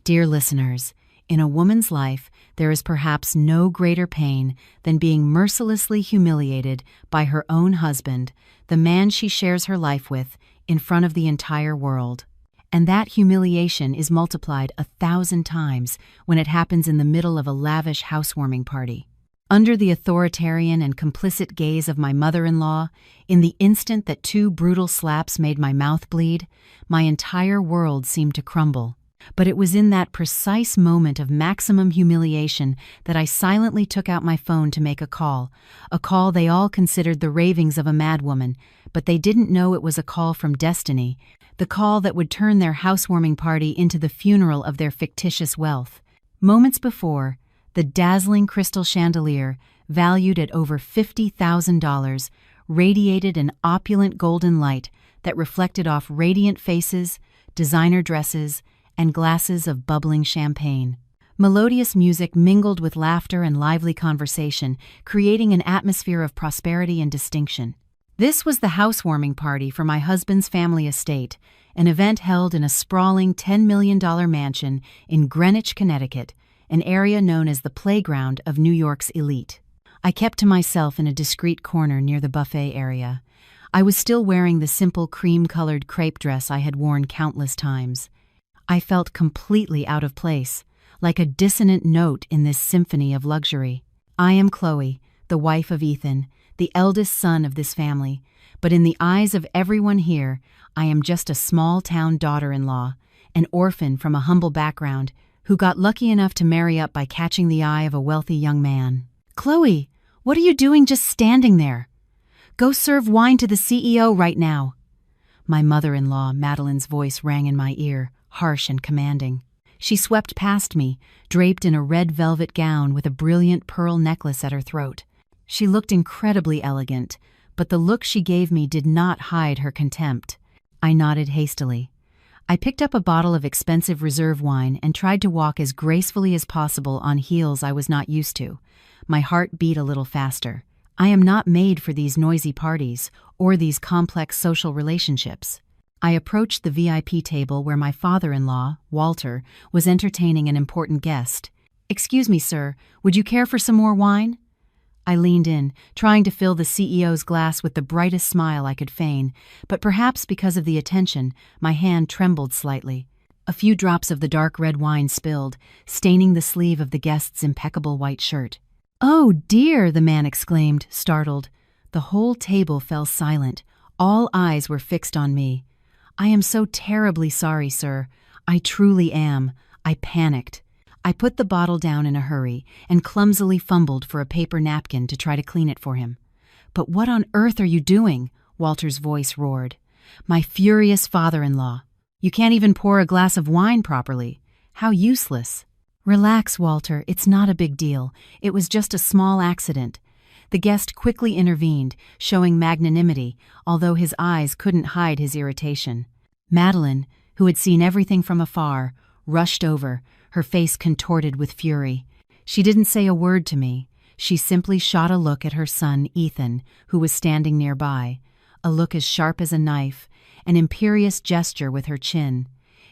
Dear listeners, in a woman's life, there is perhaps no greater pain than being mercilessly humiliated by her own husband, the man she shares her life with, in front of the entire world. And that humiliation is multiplied 1,000 times when it happens in the middle of a lavish housewarming party. Under the authoritarian and complicit gaze of my mother-in-law, in the instant that 2 brutal slaps made my mouth bleed, my entire world seemed to crumble. But it was in that precise moment of maximum humiliation that I silently took out my phone to make a call they all considered the ravings of a madwoman, but they didn't know it was a call from destiny, the call that would turn their housewarming party into the funeral of their fictitious wealth. Moments before, the dazzling crystal chandelier, valued at over $50,000, radiated an opulent golden light that reflected off radiant faces, designer dresses, and glasses of bubbling champagne. Melodious music mingled with laughter and lively conversation, creating an atmosphere of prosperity and distinction. This was the housewarming party for my husband's family estate, an event held in a sprawling $10 million mansion in Greenwich, Connecticut, an area known as the playground of New York's elite. I kept to myself in a discreet corner near the buffet area. I was still wearing the simple cream-colored crepe dress I had worn countless times. I felt completely out of place, like a dissonant note in this symphony of luxury. I am Chloe, the wife of Ethan, the eldest son of this family, but in the eyes of everyone here, I am just a small-town daughter-in-law, an orphan from a humble background, who got lucky enough to marry up by catching the eye of a wealthy young man. "Chloe, what are you doing just standing there? Go serve wine to the CEO right now." My mother-in-law, Madeline's voice rang in my ear, harsh and commanding. She swept past me, draped in a red velvet gown with a brilliant pearl necklace at her throat. She looked incredibly elegant, but the look she gave me did not hide her contempt. I nodded hastily. I picked up a bottle of expensive reserve wine and tried to walk as gracefully as possible on heels I was not used to. My heart beat a little faster. I am not made for these noisy parties or these complex social relationships. I approached the VIP table where my father-in-law, Walter, was entertaining an important guest. "Excuse me, sir, would you care for some more wine?" I leaned in, trying to fill the CEO's glass with the brightest smile I could feign, but perhaps because of the attention, my hand trembled slightly. A few drops of the dark red wine spilled, staining the sleeve of the guest's impeccable white shirt. "Oh, dear!" the man exclaimed, startled. The whole table fell silent. All eyes were fixed on me. "I am so terribly sorry, sir. I truly am." I panicked. I put the bottle down in a hurry and clumsily fumbled for a paper napkin to try to clean it for him. "But what on earth are you doing?" Walter's voice roared. "My furious father-in-law. You can't even pour a glass of wine properly. How useless." "Relax, Walter. It's not a big deal. It was just a small accident." The guest quickly intervened, showing magnanimity, although his eyes couldn't hide his irritation. Madeline, who had seen everything from afar, rushed over, her face contorted with fury. She didn't say a word to me. She simply shot a look at her son, Ethan, who was standing nearby, a look as sharp as a knife, an imperious gesture with her chin.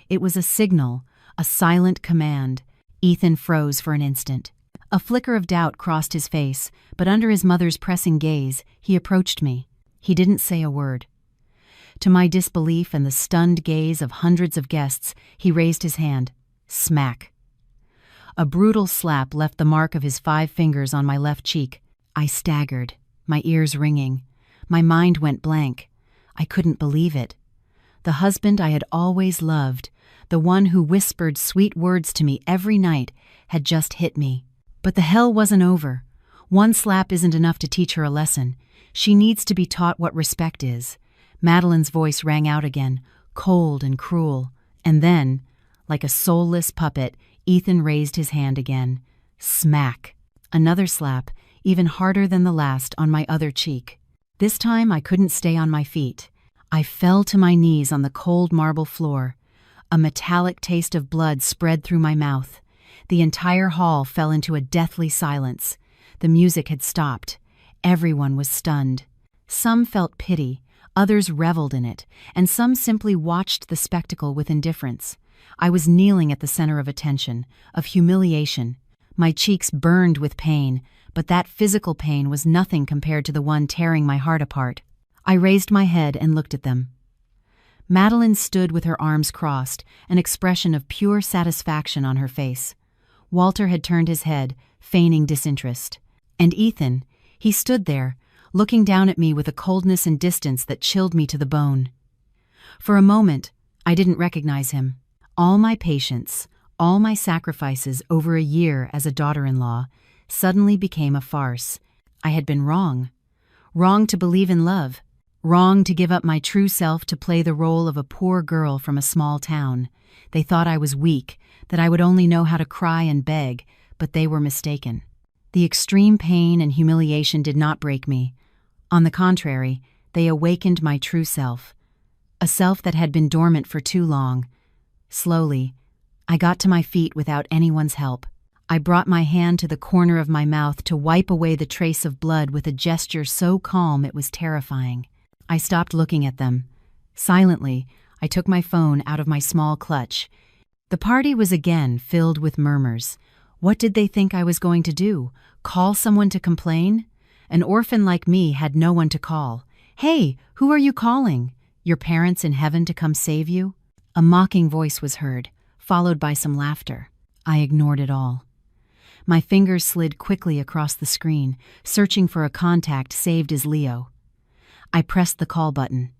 It was a signal, a silent command. Ethan froze for an instant. A flicker of doubt crossed his face, but under his mother's pressing gaze, he approached me. He didn't say a word. To my disbelief and the stunned gaze of hundreds of guests, he raised his hand. Smack. A brutal slap left the mark of his 5 fingers on my left cheek. I staggered, my ears ringing. My mind went blank. I couldn't believe it. The husband I had always loved, the one who whispered sweet words to me every night, had just hit me. But the hell wasn't over. One slap isn't enough to teach her a lesson. She needs to be taught what respect is. Madeline's voice rang out again, cold and cruel. And then, like a soulless puppet, Ethan raised his hand again. Smack. Another slap, even harder than the last, on my other cheek. This time I couldn't stay on my feet. I fell to my knees on the cold marble floor. A metallic taste of blood spread through my mouth. The entire hall fell into a deathly silence. The music had stopped. Everyone was stunned. Some felt pity, others reveled in it, and some simply watched the spectacle with indifference. I was kneeling at the center of attention, of humiliation. My cheeks burned with pain, but that physical pain was nothing compared to the one tearing my heart apart. I raised my head and looked at them. Madeline stood with her arms crossed, an expression of pure satisfaction on her face. Walter had turned his head, feigning disinterest. And Ethan, he stood there, looking down at me with a coldness and distance that chilled me to the bone. For a moment, I didn't recognize him. All my patience, all my sacrifices over a year as a daughter-in-law, suddenly became a farce. I had been wrong. Wrong to believe in love. Wrong to give up my true self to play the role of a poor girl from a small town. They thought I was weak, that I would only know how to cry and beg, but they were mistaken. The extreme pain and humiliation did not break me. On the contrary, they awakened my true self. A self that had been dormant for too long. Slowly, I got to my feet without anyone's help. I brought my hand to the corner of my mouth to wipe away the trace of blood with a gesture so calm it was terrifying. I stopped looking at them. Silently, I took my phone out of my small clutch. The party was again filled with murmurs. What did they think I was going to do? Call someone to complain? An orphan like me had no one to call. Hey, who are you calling? Your parents in heaven to come save you? A mocking voice was heard, followed by some laughter. I ignored it all. My fingers slid quickly across the screen, searching for a contact saved as Leo. I pressed the call button.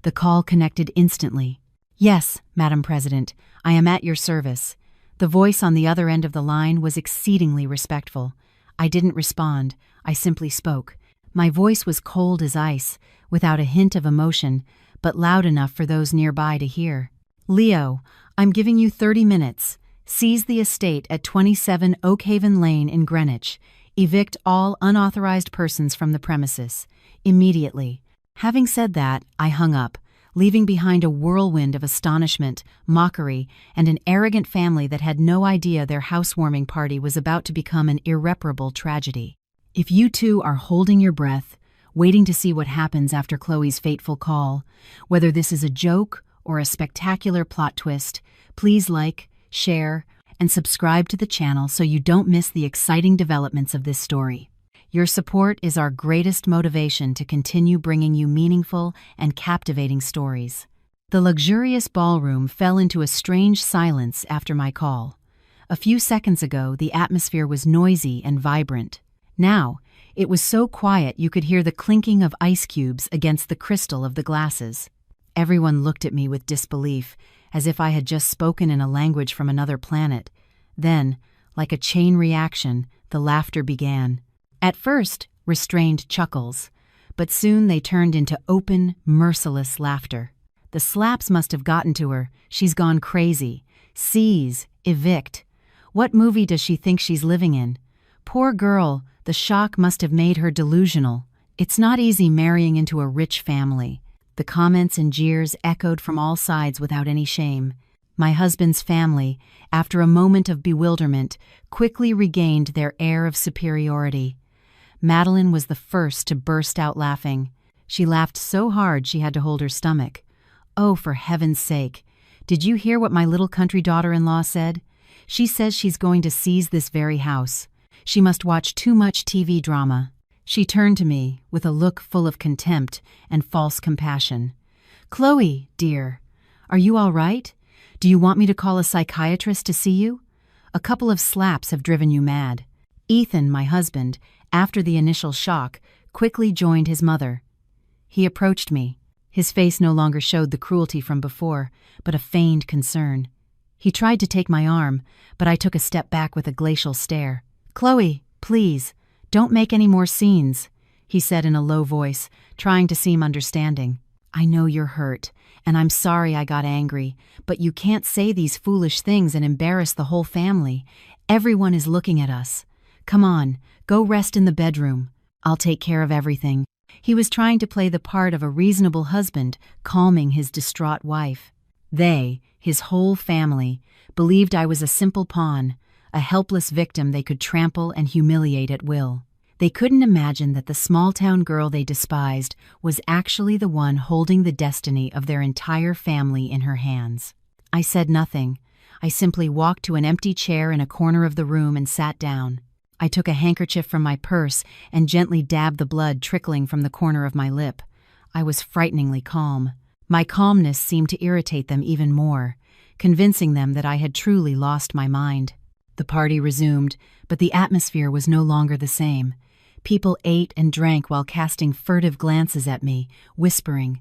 The call connected instantly. Yes, Madam President, I am at your service. The voice on the other end of the line was exceedingly respectful. I didn't respond. I simply spoke. My voice was cold as ice, without a hint of emotion, but loud enough for those nearby to hear. Leo, I'm giving you 30 minutes. Seize the estate at 27 Oakhaven Lane in Greenwich. Evict all unauthorized persons from the premises. Immediately. Having said that, I hung up, leaving behind a whirlwind of astonishment, mockery, and an arrogant family that had no idea their housewarming party was about to become an irreparable tragedy. If you too are holding your breath, waiting to see what happens after Chloe's fateful call, whether this is a joke or a spectacular plot twist, please like, share, and subscribe to the channel so you don't miss the exciting developments of this story. Your support is our greatest motivation to continue bringing you meaningful and captivating stories. The luxurious ballroom fell into a strange silence after my call. A few seconds ago, the atmosphere was noisy and vibrant. Now, it was so quiet you could hear the clinking of ice cubes against the crystal of the glasses. Everyone looked at me with disbelief, as if I had just spoken in a language from another planet. Then, like a chain reaction, the laughter began. At first, restrained chuckles, but soon they turned into open, merciless laughter. The slaps must have gotten to her. She's gone crazy. Seize, evict. What movie does she think she's living in? Poor girl, the shock must have made her delusional. It's not easy marrying into a rich family. The comments and jeers echoed from all sides without any shame. My husband's family, after a moment of bewilderment, quickly regained their air of superiority. Madeline was the first to burst out laughing. She laughed so hard she had to hold her stomach. Oh, for heaven's sake. Did you hear what my little country daughter-in-law said? She says she's going to seize this very house. She must watch too much TV drama. She turned to me with a look full of contempt and false compassion. Chloe, dear, are you all right? Do you want me to call a psychiatrist to see you? A couple of slaps have driven you mad. Ethan, my husband, after the initial shock, quickly joined his mother. He approached me. His face no longer showed the cruelty from before, but a feigned concern. He tried to take my arm, but I took a step back with a glacial stare. Chloe, please, don't make any more scenes, he said in a low voice, trying to seem understanding. I know you're hurt, and I'm sorry I got angry, but you can't say these foolish things and embarrass the whole family. Everyone is looking at us. Come on, go rest in the bedroom. I'll take care of everything. He was trying to play the part of a reasonable husband, calming his distraught wife. They, his whole family, believed I was a simple pawn, a helpless victim they could trample and humiliate at will. They couldn't imagine that the small-town girl they despised was actually the one holding the destiny of their entire family in her hands. I said nothing. I simply walked to an empty chair in a corner of the room and sat down. I took a handkerchief from my purse and gently dabbed the blood trickling from the corner of my lip. I was frighteningly calm. My calmness seemed to irritate them even more, convincing them that I had truly lost my mind. The party resumed, but the atmosphere was no longer the same. People ate and drank while casting furtive glances at me, whispering.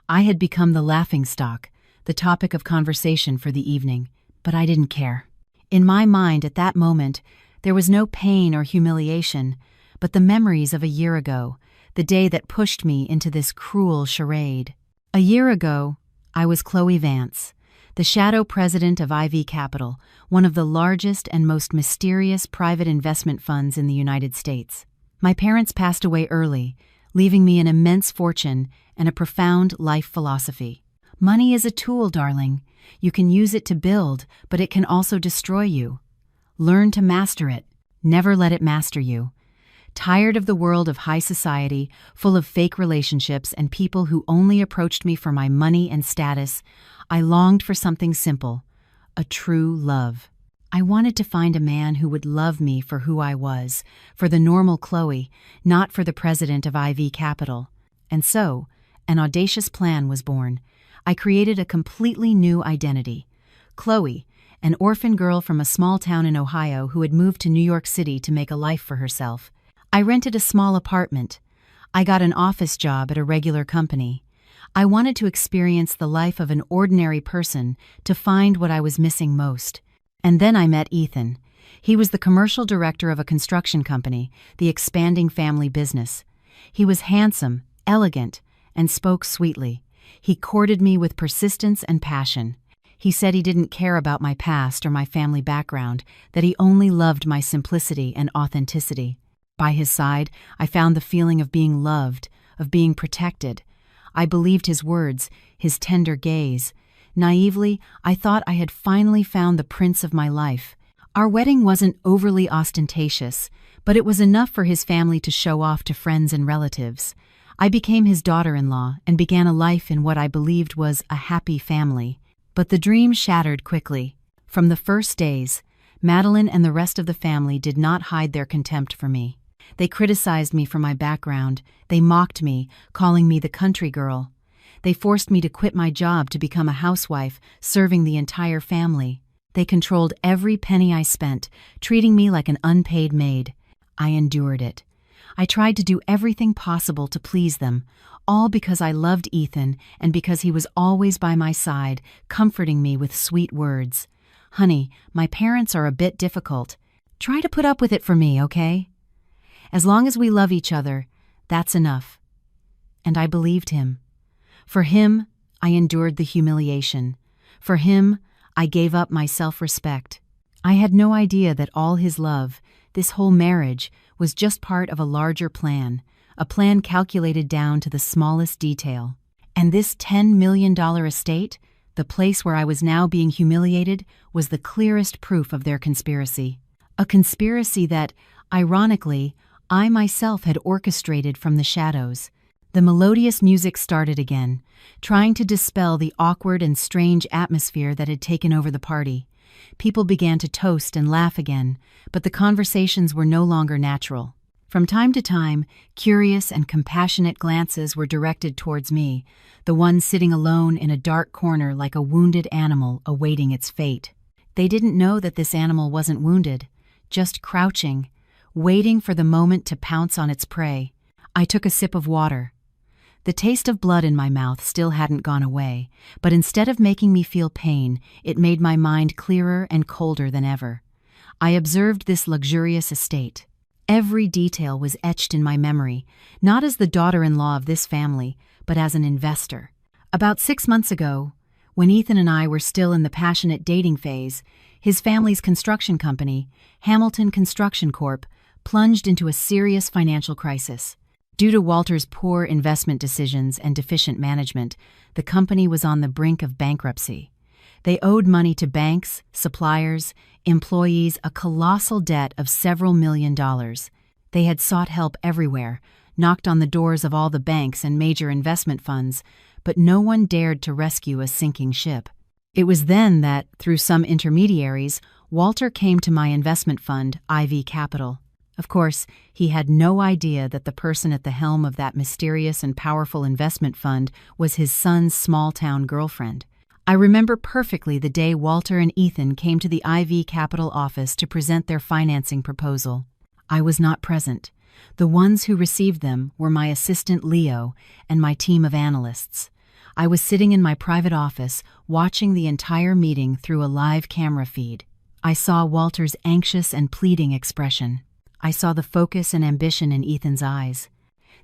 I had become the laughingstock, the topic of conversation for the evening, but I didn't care. In my mind at that moment, there was no pain or humiliation, but the memories of a year ago, the day that pushed me into this cruel charade. A year ago, I was Chloe Vance, the shadow president of IV Capital, one of the largest and most mysterious private investment funds in the United States. My parents passed away early, leaving me an immense fortune and a profound life philosophy. Money is a tool, darling. You can use it to build, but it can also destroy you. Learn to master it. Never let it master you. Tired of the world of high society, full of fake relationships and people who only approached me for my money and status, I longed for something simple, a true love. I wanted to find a man who would love me for who I was, for the normal Chloe, not for the president of IV Capital. And so, an audacious plan was born. I created a completely new identity. Chloe, an orphan girl from a small town in Ohio who had moved to New York City to make a life for herself. I rented a small apartment. I got an office job at a regular company. I wanted to experience the life of an ordinary person to find what I was missing most. And then I met Ethan. He was the commercial director of a construction company, the expanding family business. He was handsome, elegant, and spoke sweetly. He courted me with persistence and passion. He said he didn't care about my past or my family background, that he only loved my simplicity and authenticity. By his side, I found the feeling of being loved, of being protected. I believed his words, his tender gaze. Naively, I thought I had finally found the prince of my life. Our wedding wasn't overly ostentatious, but it was enough for his family to show off to friends and relatives. I became his daughter-in-law and began a life in what I believed was a happy family. But the dream shattered quickly. From the first days, Madeline and the rest of the family did not hide their contempt for me. They criticized me for my background. They mocked me, calling me the country girl. They forced me to quit my job to become a housewife, serving the entire family. They controlled every penny I spent, treating me like an unpaid maid. I endured it. I tried to do everything possible to please them, all because I loved Ethan and because he was always by my side, comforting me with sweet words. Honey, my parents are a bit difficult. Try to put up with it for me, okay? As long as we love each other, that's enough. And I believed him. For him, I endured the humiliation. For him, I gave up my self-respect. I had no idea that all his love, this whole marriage, was just part of a larger plan, a plan calculated down to the smallest detail. And this $10 million estate, the place where I was now being humiliated, was the clearest proof of their conspiracy. A conspiracy that, ironically, I myself had orchestrated from the shadows. The melodious music started again, trying to dispel the awkward and strange atmosphere that had taken over the party. People began to toast and laugh again, but the conversations were no longer natural. From time to time, curious and compassionate glances were directed towards me, the one sitting alone in a dark corner like a wounded animal awaiting its fate. They didn't know that this animal wasn't wounded, just crouching, waiting for the moment to pounce on its prey. I took a sip of water. The taste of blood in my mouth still hadn't gone away, but instead of making me feel pain, it made my mind clearer and colder than ever. I observed this luxurious estate. Every detail was etched in my memory, not as the daughter-in-law of this family, but as an investor. About 6 months ago, when Ethan and I were still in the passionate dating phase, his family's construction company, Hamilton Construction Corp., plunged into a serious financial crisis. Due to Walter's poor investment decisions and deficient management, the company was on the brink of bankruptcy. They owed money to banks, suppliers, employees, a colossal debt of several $million. They had sought help everywhere, knocked on the doors of all the banks and major investment funds, but no one dared to rescue a sinking ship. It was then that, through some intermediaries, Walter came to my investment fund, IV Capital. Of course, he had no idea that the person at the helm of that mysterious and powerful investment fund was his son's small-town girlfriend. I remember perfectly the day Walter and Ethan came to the IV Capital office to present their financing proposal. I was not present. The ones who received them were my assistant Leo and my team of analysts. I was sitting in my private office, watching the entire meeting through a live camera feed. I saw Walter's anxious and pleading expression. I saw the focus and ambition in Ethan's eyes.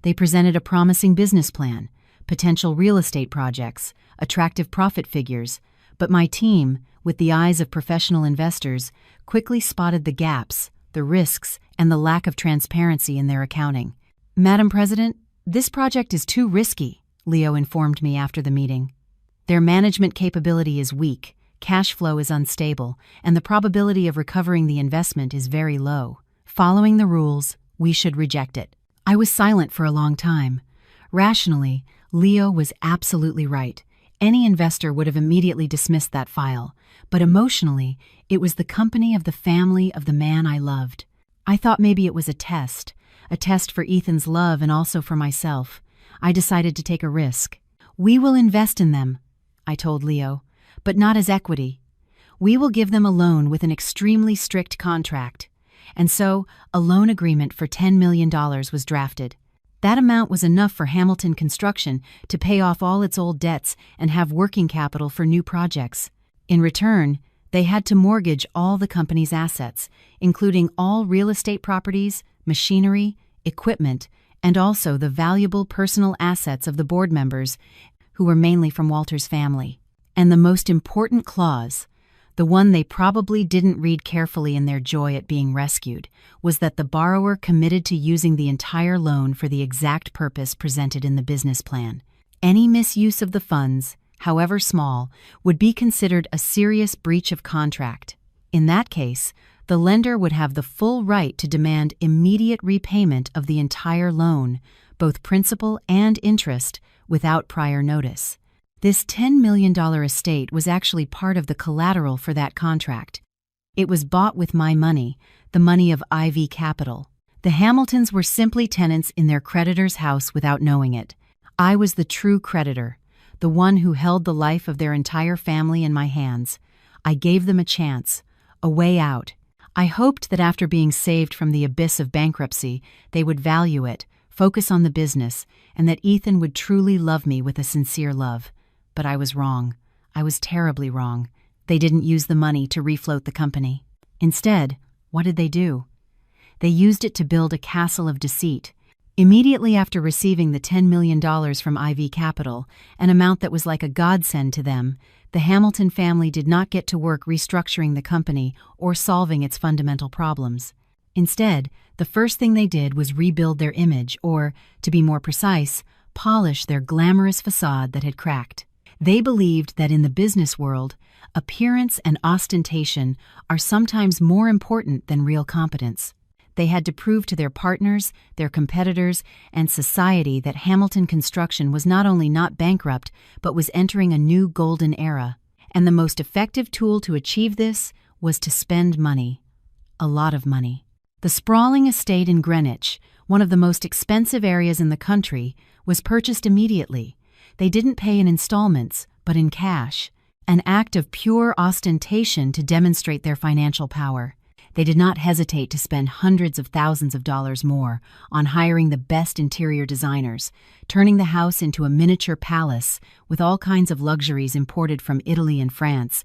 They presented a promising business plan, potential real estate projects, attractive profit figures, but my team, with the eyes of professional investors, quickly spotted the gaps, the risks, and the lack of transparency in their accounting. "Madam President, this project is too risky," Leo informed me after the meeting. "Their management capability is weak, cash flow is unstable, and the probability of recovering the investment is very low. Following the rules, we should reject it." I was silent for a long time. Rationally, Leo was absolutely right. Any investor would have immediately dismissed that file. But emotionally, it was the company of the family of the man I loved. I thought maybe it was a test for Ethan's love and also for myself. I decided to take a risk. "We will invest in them," I told Leo, "but not as equity. We will give them a loan with an extremely strict contract." And so, a loan agreement for $10 million was drafted. That amount was enough for Hamilton Construction to pay off all its old debts and have working capital for new projects. In return, they had to mortgage all the company's assets, including all real estate properties, machinery, equipment, and also the valuable personal assets of the board members, who were mainly from Walter's family. And the most important clause, the one they probably didn't read carefully in their joy at being rescued, was that the borrower committed to using the entire loan for the exact purpose presented in the business plan. Any misuse of the funds, however small, would be considered a serious breach of contract. In that case, the lender would have the full right to demand immediate repayment of the entire loan, both principal and interest, without prior notice. This $10 million estate was actually part of the collateral for that contract. It was bought with my money, the money of IV Capital. The Hamiltons were simply tenants in their creditor's house without knowing it. I was the true creditor, the one who held the life of their entire family in my hands. I gave them a chance, a way out. I hoped that after being saved from the abyss of bankruptcy, they would value it, focus on the business, and that Ethan would truly love me with a sincere love. But I was wrong. I was terribly wrong. They didn't use the money to refloat the company. Instead, what did they do? They used it to build a castle of deceit. Immediately after receiving the $10 million from IV Capital, an amount that was like a godsend to them, the Hamilton family did not get to work restructuring the company or solving its fundamental problems. Instead, the first thing they did was rebuild their image, or, to be more precise, polish their glamorous facade that had cracked. They believed that in the business world, appearance and ostentation are sometimes more important than real competence. They had to prove to their partners, their competitors, and society that Hamilton Construction was not only not bankrupt, but was entering a new golden era. And the most effective tool to achieve this was to spend money. A lot of money. The sprawling estate in Greenwich, one of the most expensive areas in the country, was purchased immediately. They didn't pay in installments, but in cash, an act of pure ostentation to demonstrate their financial power. They did not hesitate to spend hundreds of thousands of dollars more on hiring the best interior designers, turning the house into a miniature palace with all kinds of luxuries imported from Italy and France,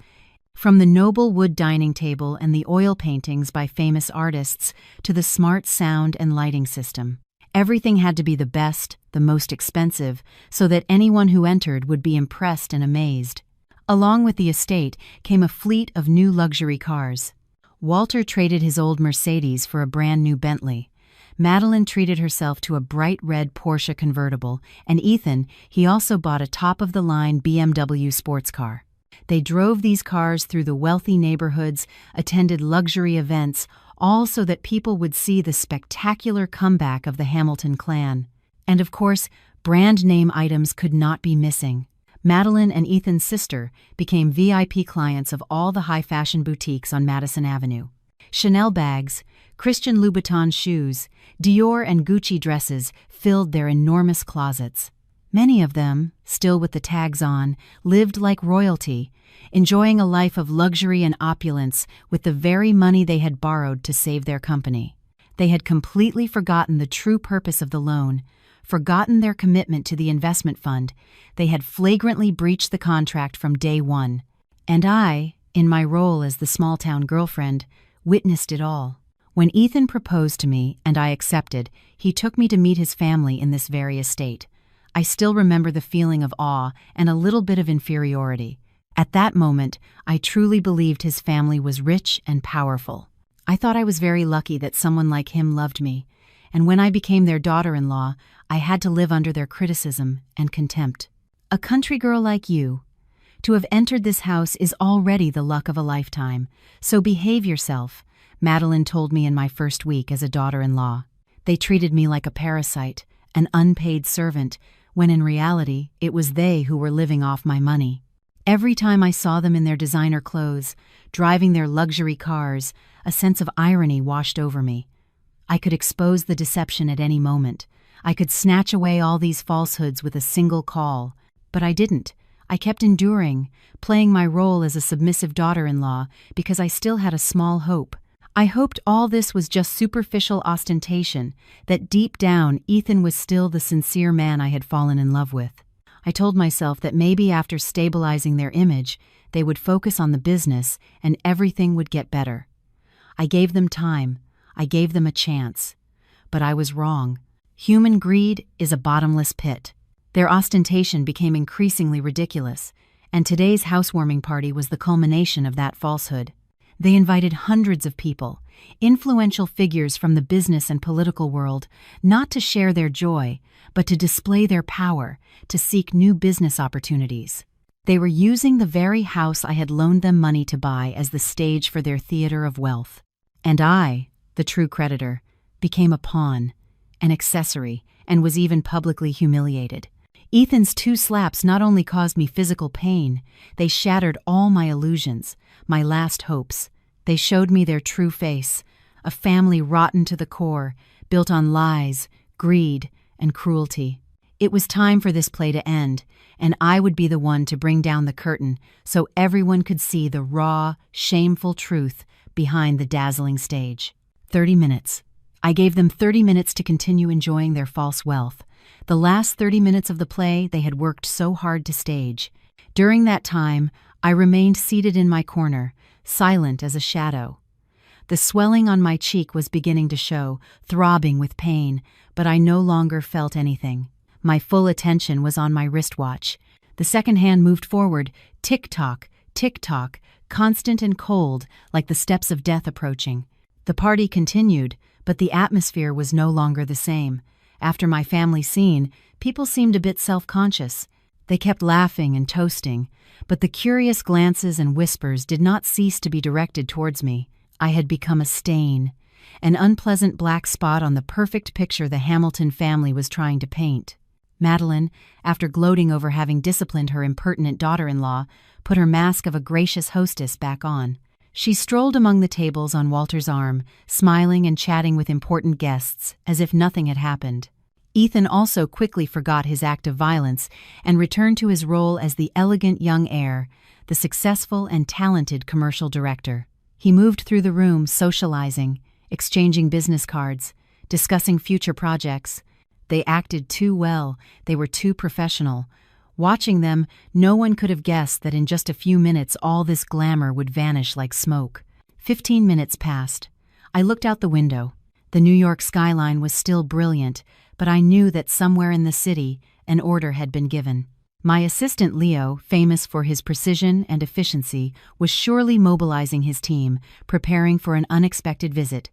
from the noble wood dining table and the oil paintings by famous artists to the smart sound and lighting system. Everything had to be the best, the most expensive, so that anyone who entered would be impressed and amazed. Along with the estate came a fleet of new luxury cars. Walter traded his old Mercedes for a brand new Bentley. Madeline treated herself to a bright red Porsche convertible, and Ethan, he also bought a top-of-the-line BMW sports car. They drove these cars through the wealthy neighborhoods, attended luxury events, all so that people would see the spectacular comeback of the Hamilton clan. And of course, brand name items could not be missing. Madeline and Ethan's sister became VIP clients of all the high-fashion boutiques on Madison Avenue. Chanel bags, Christian Louboutin shoes, Dior and Gucci dresses filled their enormous closets. Many of them, still with the tags on, lived like royalty, enjoying a life of luxury and opulence with the very money they had borrowed to save their company. They had completely forgotten the true purpose of the loan, forgotten their commitment to the investment fund. They had flagrantly breached the contract from day one. And I, in my role as the small-town girlfriend, witnessed it all. When Ethan proposed to me and I accepted, he took me to meet his family in this very estate. I still remember the feeling of awe and a little bit of inferiority. At that moment, I truly believed his family was rich and powerful. I thought I was very lucky that someone like him loved me, and when I became their daughter-in-law, I had to live under their criticism and contempt. A country girl like you. To have entered this house is already the luck of a lifetime, so behave yourself, Madeline told me in my first week as a daughter-in-law. They treated me like a parasite, an unpaid servant, when in reality it was they who were living off my money. Every time I saw them in their designer clothes, driving their luxury cars, a sense of irony washed over me. I could expose the deception at any moment. I could snatch away all these falsehoods with a single call. But I didn't. I kept enduring, playing my role as a submissive daughter-in-law because I still had a small hope. I hoped all this was just superficial ostentation, that deep down Ethan was still the sincere man I had fallen in love with. I told myself that maybe after stabilizing their image, they would focus on the business and everything would get better. I gave them time. I gave them a chance. But I was wrong. Human greed is a bottomless pit. Their ostentation became increasingly ridiculous, and today's housewarming party was the culmination of that falsehood. They invited hundreds of people, influential figures from the business and political world, not to share their joy, but to display their power, to seek new business opportunities. They were using the very house I had loaned them money to buy as the stage for their theater of wealth. And I, the true creditor, became a pawn, an accessory, and was even publicly humiliated. Ethan's 2 slaps not only caused me physical pain, they shattered all my illusions, my last hopes. They showed me their true face, a family rotten to the core, built on lies, greed, and cruelty. It was time for this play to end, and I would be the one to bring down the curtain so everyone could see the raw, shameful truth behind the dazzling stage. 30 minutes. I gave them 30 minutes to continue enjoying their false wealth. The last 30 minutes of the play they had worked so hard to stage. During that time, I remained seated in my corner, silent as a shadow. The swelling on my cheek was beginning to show, throbbing with pain, but I no longer felt anything. My full attention was on my wristwatch. The second hand moved forward, tick-tock, constant and cold, like the steps of death approaching. The party continued, but the atmosphere was no longer the same. After my family scene, people seemed a bit self-conscious. They kept laughing and toasting, but the curious glances and whispers did not cease to be directed towards me. I had become a stain, an unpleasant black spot on the perfect picture the Hamilton family was trying to paint. Madeline, after gloating over having disciplined her impertinent daughter-in-law, put her mask of a gracious hostess back on. She strolled among the tables on Walter's arm, smiling and chatting with important guests, as if nothing had happened. Ethan also quickly forgot his act of violence and returned to his role as the elegant young heir, the successful and talented commercial director. He moved through the room socializing, exchanging business cards, discussing future projects. They acted too well, they were too professional. Watching them, no one could have guessed that in just a few minutes all this glamour would vanish like smoke. 15 minutes passed. I looked out the window. The New York skyline was still brilliant, but I knew that somewhere in the city, an order had been given. My assistant Leo, famous for his precision and efficiency, was surely mobilizing his team, preparing for an unexpected visit.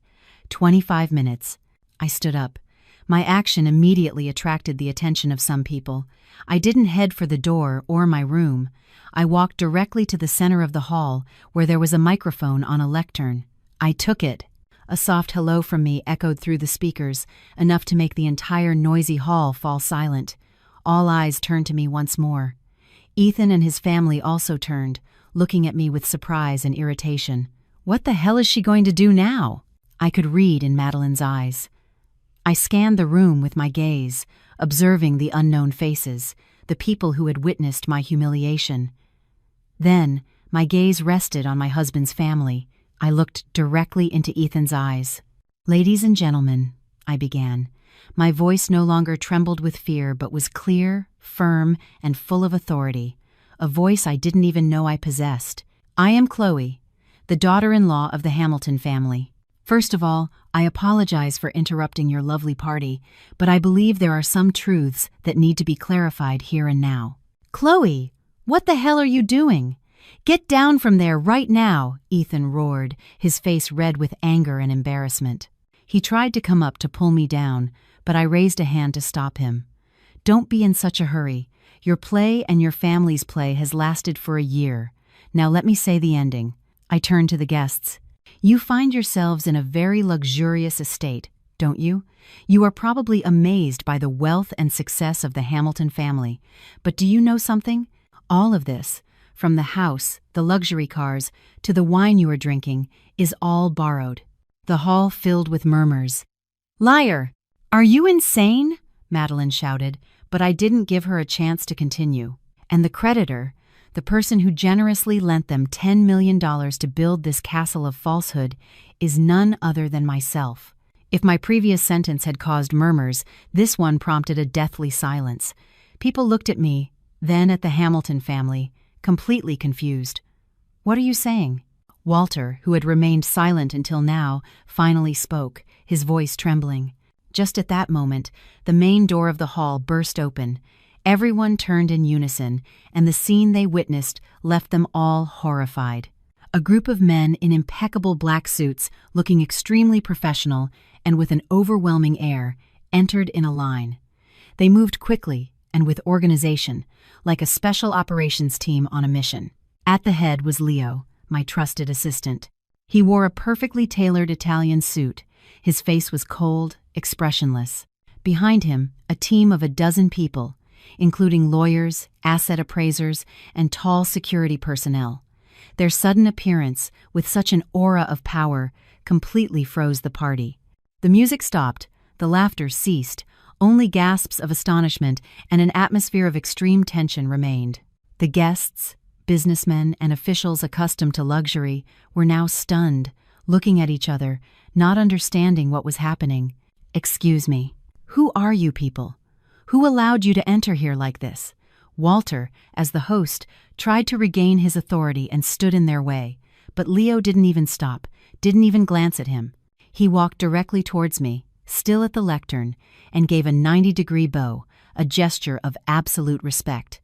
25 minutes. I stood up. My action immediately attracted the attention of some people. I didn't head for the door or my room. I walked directly to the center of the hall, where there was a microphone on a lectern. I took it. A soft hello from me echoed through the speakers, enough to make the entire noisy hall fall silent. All eyes turned to me once more. Ethan and his family also turned, looking at me with surprise and irritation. What the hell is she going to do now? I could read in Madeline's eyes. I scanned the room with my gaze, observing the unknown faces, the people who had witnessed my humiliation. Then, my gaze rested on my husband's family. I looked directly into Ethan's eyes. "Ladies and gentlemen," I began. My voice no longer trembled with fear, but was clear, firm, and full of authority, a voice I didn't even know I possessed. "I am Chloe, the daughter-in-law of the Hamilton family. First of all, I apologize for interrupting your lovely party, but I believe there are some truths that need to be clarified here and now." "Chloe, what the hell are you doing? Get down from there right now," Ethan roared, his face red with anger and embarrassment. He tried to come up to pull me down, but I raised a hand to stop him. "Don't be in such a hurry. Your play and your family's play has lasted for a year. Now let me say the ending." I turned to the guests. "You find yourselves in a very luxurious estate, don't you? You are probably amazed by the wealth and success of the Hamilton family. But do you know something? All of this, from the house, the luxury cars, to the wine you are drinking, is all borrowed." The hall filled with murmurs. "Liar! Are you insane?" Madeline shouted, but I didn't give her a chance to continue. "And the creditor, the person who generously lent them $10 million to build this castle of falsehood, is none other than myself." If my previous sentence had caused murmurs, this one prompted a deathly silence. People looked at me, then at the Hamilton family, completely confused. "What are you saying?" Walter, who had remained silent until now, finally spoke, his voice trembling. Just at that moment, the main door of the hall burst open. Everyone turned in unison, and the scene they witnessed left them all horrified. A group of men in impeccable black suits, looking extremely professional and with an overwhelming air, entered in a line. They moved quickly and with organization, like a special operations team on a mission. At the head was Leo, my trusted assistant. He wore a perfectly tailored Italian suit. His face was cold, expressionless. Behind him, a team of a dozen people, including lawyers, asset appraisers, and tall security personnel. Their sudden appearance, with such an aura of power, completely froze the party. The music stopped, the laughter ceased, only gasps of astonishment and an atmosphere of extreme tension remained. The guests, businessmen, and officials accustomed to luxury were now stunned, looking at each other, not understanding what was happening. "Excuse me, who are you people? Who allowed you to enter here like this?" Walter, as the host, tried to regain his authority and stood in their way, but Leo didn't even stop, didn't even glance at him. He walked directly towards me, still at the lectern, and gave a 90-degree bow, a gesture of absolute respect.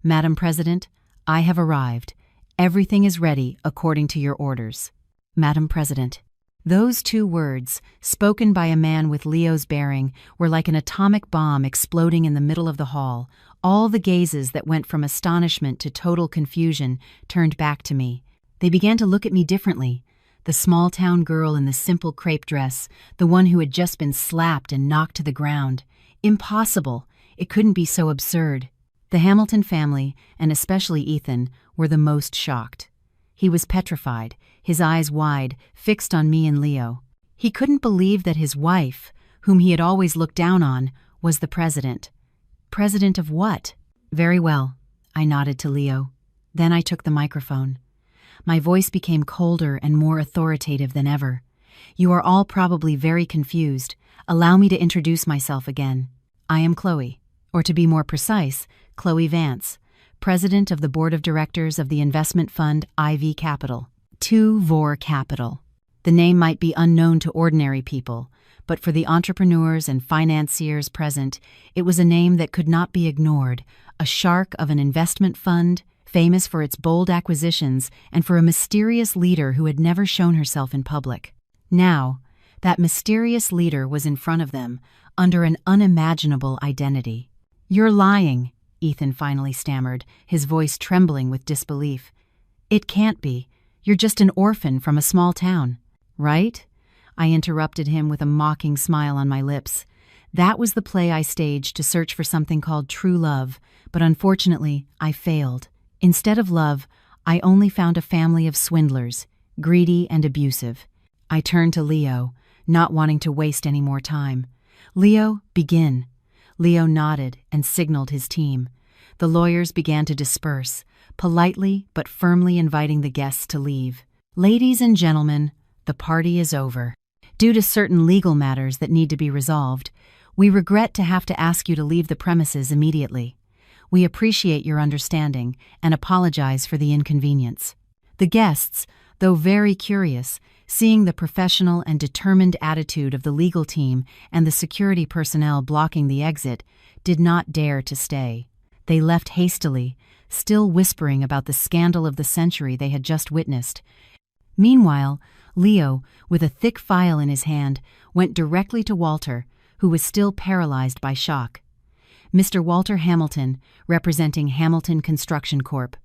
"Madam President, I have arrived. Everything is ready according to your orders." "Madam President." Those two words, spoken by a man with Leo's bearing, were like an atomic bomb exploding in the middle of the hall. All the gazes that went from astonishment to total confusion turned back to me. They began to look at me differently. The small-town girl in the simple crepe dress, the one who had just been slapped and knocked to the ground. Impossible! It couldn't be so absurd. The Hamilton family, and especially Ethan, were the most shocked. He was petrified, his eyes wide, fixed on me and Leo. He couldn't believe that his wife, whom he had always looked down on, was the president. President of what? "Very well," I nodded to Leo. Then I took the microphone. My voice became colder and more authoritative than ever. "You are all probably very confused. Allow me to introduce myself again. I am Chloe, or to be more precise, Chloe Vance, President of the Board of Directors of the investment fund IV Capital, 2 Vor Capital. The name might be unknown to ordinary people, but for the entrepreneurs and financiers present, it was a name that could not be ignored, a shark of an investment fund, famous for its bold acquisitions and for a mysterious leader who had never shown herself in public. Now, that mysterious leader was in front of them, under an unimaginable identity. "You're lying," Ethan finally stammered, his voice trembling with disbelief. "It can't be. You're just an orphan from a small town." "Right?" I interrupted him with a mocking smile on my lips. That was the play I staged to search for something called true love, but unfortunately, I failed. Instead of love, I only found a family of swindlers, greedy and abusive. I turned to Leo, not wanting to waste any more time. Leo, begin. Leo nodded and signaled his team. The lawyers began to disperse, politely but firmly inviting the guests to leave. Ladies and gentlemen, the party is over. Due to certain legal matters that need to be resolved, we regret to have to ask you to leave the premises immediately. We appreciate your understanding and apologize for the inconvenience. The guests, though very curious, seeing the professional and determined attitude of the legal team and the security personnel blocking the exit, did not dare to stay. They left hastily, still whispering about the scandal of the century they had just witnessed. Meanwhile, Leo, with a thick file in his hand, went directly to Walter, who was still paralyzed by shock. Mr. Walter Hamilton, representing Hamilton Construction Corp.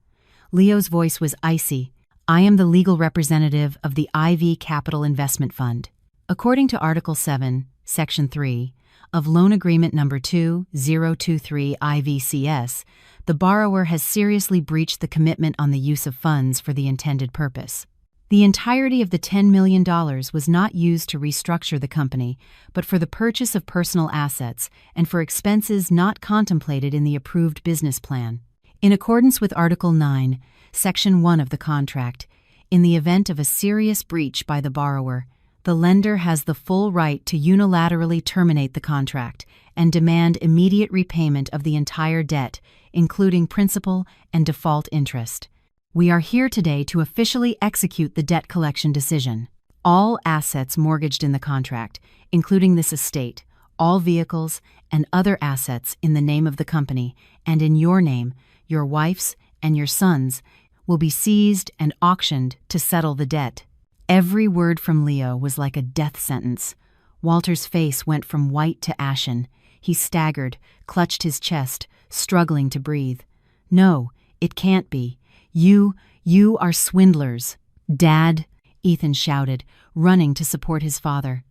Leo's voice was icy. I am the legal representative of the IV Capital Investment Fund. According to Article 7, Section 3, of Loan Agreement Number 2023 IVCS, the borrower has seriously breached the commitment on the use of funds for the intended purpose. The entirety of the $10 million was not used to restructure the company, but for the purchase of personal assets and for expenses not contemplated in the approved business plan. In accordance with Article 9, Section 1 of the contract, in the event of a serious breach by the borrower, the lender has the full right to unilaterally terminate the contract and demand immediate repayment of the entire debt, including principal and default interest. We are here today to officially execute the debt collection decision. All assets mortgaged in the contract, including this estate, all vehicles, and other assets in the name of the company and in your name, your wife's, and your son's, will be seized and auctioned to settle the debt. Every word from Leo was like a death sentence. Walter's face went from white to ashen. He staggered, clutched his chest, struggling to breathe. No, it can't be. You are swindlers. Dad, Ethan shouted, running to support his father.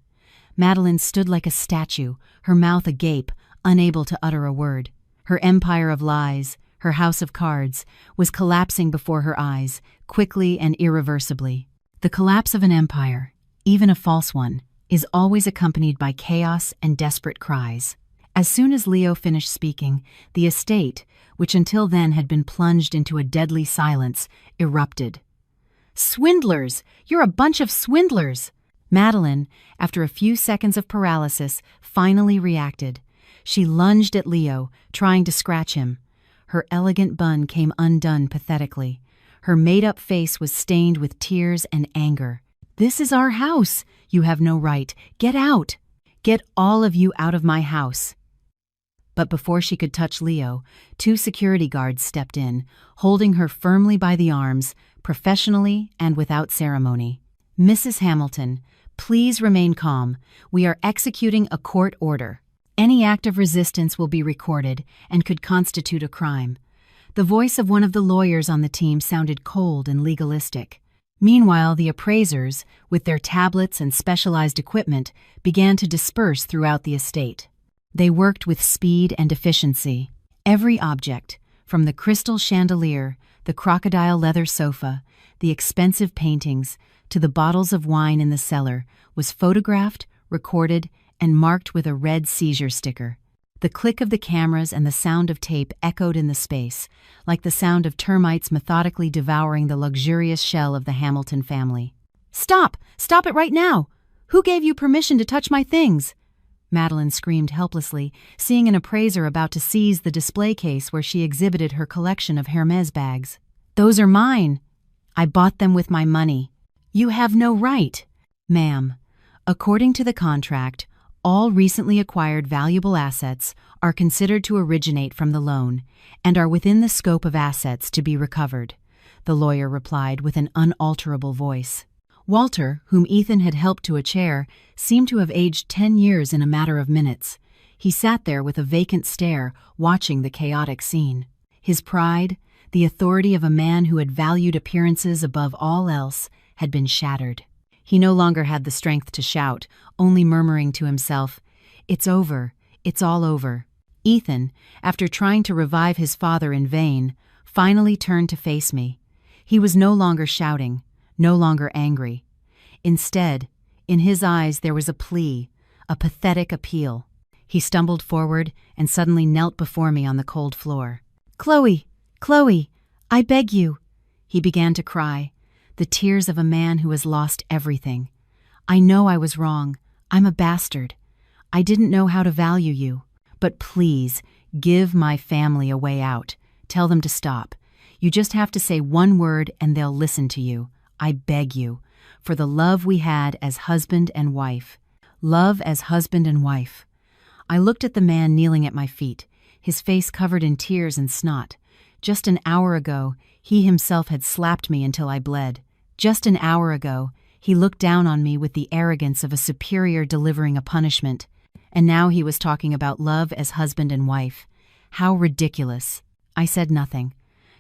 Madeline stood like a statue, her mouth agape, unable to utter a word. Her empire of lies, her house of cards, was collapsing before her eyes, quickly and irreversibly. The collapse of an empire, even a false one, is always accompanied by chaos and desperate cries. As soon as Leo finished speaking, the estate, which until then had been plunged into a deadly silence, erupted. Swindlers! You're a bunch of swindlers! Madeline, after a few seconds of paralysis, finally reacted. She lunged at Leo, trying to scratch him. Her elegant bun came undone pathetically. Her made-up face was stained with tears and anger. This is our house! You have no right. Get out! Get all of you out of my house! But before she could touch Leo, 2 security guards stepped in, holding her firmly by the arms, professionally and without ceremony. Mrs. Hamilton, please remain calm. We are executing a court order. Any act of resistance will be recorded and could constitute a crime. The voice of one of the lawyers on the team sounded cold and legalistic. Meanwhile, the appraisers, with their tablets and specialized equipment, began to disperse throughout the estate. They worked with speed and efficiency. Every object, from the crystal chandelier, the crocodile leather sofa, the expensive paintings, to the bottles of wine in the cellar, was photographed, recorded, and marked with a red seizure sticker. The click of the cameras and the sound of tape echoed in the space, like the sound of termites methodically devouring the luxurious shell of the Hamilton family. Stop! Stop it right now! Who gave you permission to touch my things? Madeline screamed helplessly, seeing an appraiser about to seize the display case where she exhibited her collection of Hermes bags. Those are mine. I bought them with my money. You have no right. Ma'am, according to the contract, all recently acquired valuable assets are considered to originate from the loan and are within the scope of assets to be recovered, the lawyer replied with an unalterable voice. Walter, whom Ethan had helped to a chair, seemed to have aged 10 years in a matter of minutes. He sat there with a vacant stare, watching the chaotic scene. His pride, the authority of a man who had valued appearances above all else, had been shattered. He no longer had the strength to shout, only murmuring to himself, "It's over. It's all over. Ethan, after trying to revive his father in vain, finally turned to face me. He was no longer shouting, no longer angry. Instead, in his eyes there was a plea, a pathetic appeal. He stumbled forward and suddenly knelt before me on the cold floor. "Chloe, Chloe, I beg you." He began to cry, the tears of a man who has lost everything. "I know I was wrong. I'm a bastard. I didn't know how to value you. But please, give my family a way out. Tell them to stop. You just have to say one word and they'll listen to you. I beg you. For the love we had as husband and wife." Love as husband and wife. I looked at the man kneeling at my feet, his face covered in tears and snot. Just an hour ago, he himself had slapped me until I bled. Just an hour ago, he looked down on me with the arrogance of a superior delivering a punishment. And now he was talking about love as husband and wife. How ridiculous. I said nothing,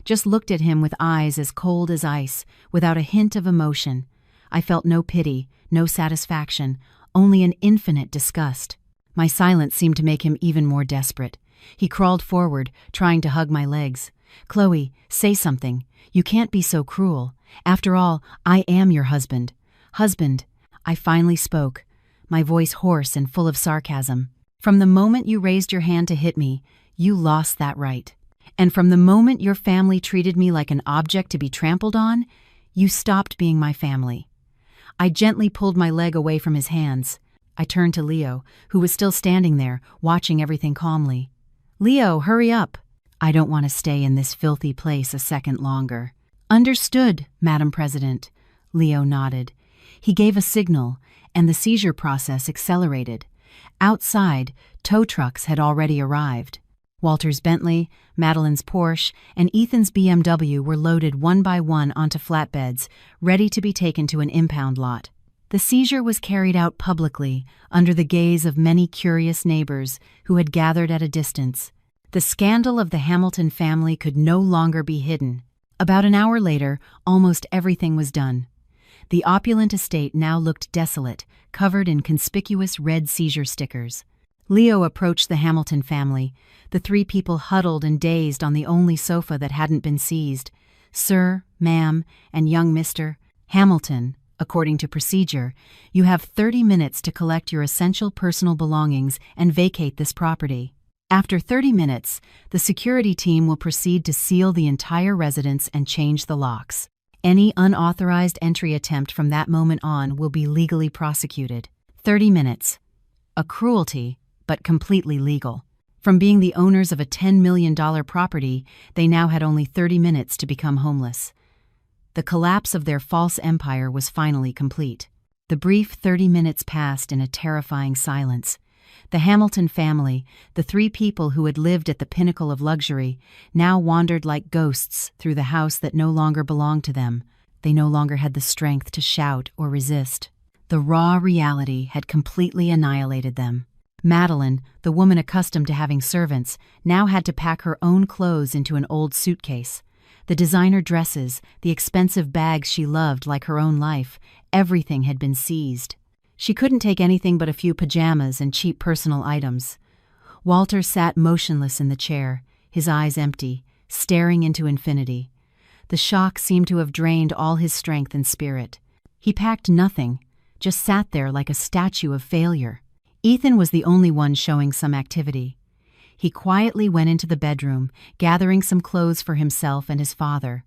just looked at him with eyes as cold as ice, without a hint of emotion. I felt no pity, no satisfaction, only an infinite disgust. My silence seemed to make him even more desperate. He crawled forward, trying to hug my legs. "Chloe, say something. You can't be so cruel. After all, I am your husband." "Husband," I finally spoke, my voice hoarse and full of sarcasm. "From the moment you raised your hand to hit me, you lost that right. And from the moment your family treated me like an object to be trampled on, you stopped being my family." I gently pulled my leg away from his hands. I turned to Leo, who was still standing there, watching everything calmly. "Leo, hurry up. I don't want to stay in this filthy place a second longer." "Understood, Madam President." Leo nodded. He gave a signal, and the seizure process accelerated. Outside, tow trucks had already arrived. Walter's Bentley, Madeline's Porsche, and Ethan's BMW were loaded one by one onto flatbeds, ready to be taken to an impound lot. The seizure was carried out publicly, under the gaze of many curious neighbors who had gathered at a distance. The scandal of the Hamilton family could no longer be hidden. About an hour later, almost everything was done. The opulent estate now looked desolate, covered in conspicuous red seizure stickers. Leo approached the Hamilton family, the three people huddled and dazed on the only sofa that hadn't been seized. "Sir, ma'am, and young Mr. Hamilton, according to procedure, you have 30 minutes to collect your essential personal belongings and vacate this property. After 30 minutes, the security team will proceed to seal the entire residence and change the locks. Any unauthorized entry attempt from that moment on will be legally prosecuted." 30 minutes. A cruelty, but completely legal. From being the owners of a $10 million property, they now had only 30 minutes to become homeless. The collapse of their false empire was finally complete. The brief 30 minutes passed in a terrifying silence. The Hamilton family, the three people who had lived at the pinnacle of luxury, now wandered like ghosts through the house that no longer belonged to them. They no longer had the strength to shout or resist. The raw reality had completely annihilated them. Madeline, the woman accustomed to having servants, now had to pack her own clothes into an old suitcase. The designer dresses, the expensive bags she loved like her own life, everything had been seized. She couldn't take anything but a few pajamas and cheap personal items. Walter sat motionless in the chair, his eyes empty, staring into infinity. The shock seemed to have drained all his strength and spirit. He packed nothing, just sat there like a statue of failure. Ethan was the only one showing some activity. He quietly went into the bedroom, gathering some clothes for himself and his father.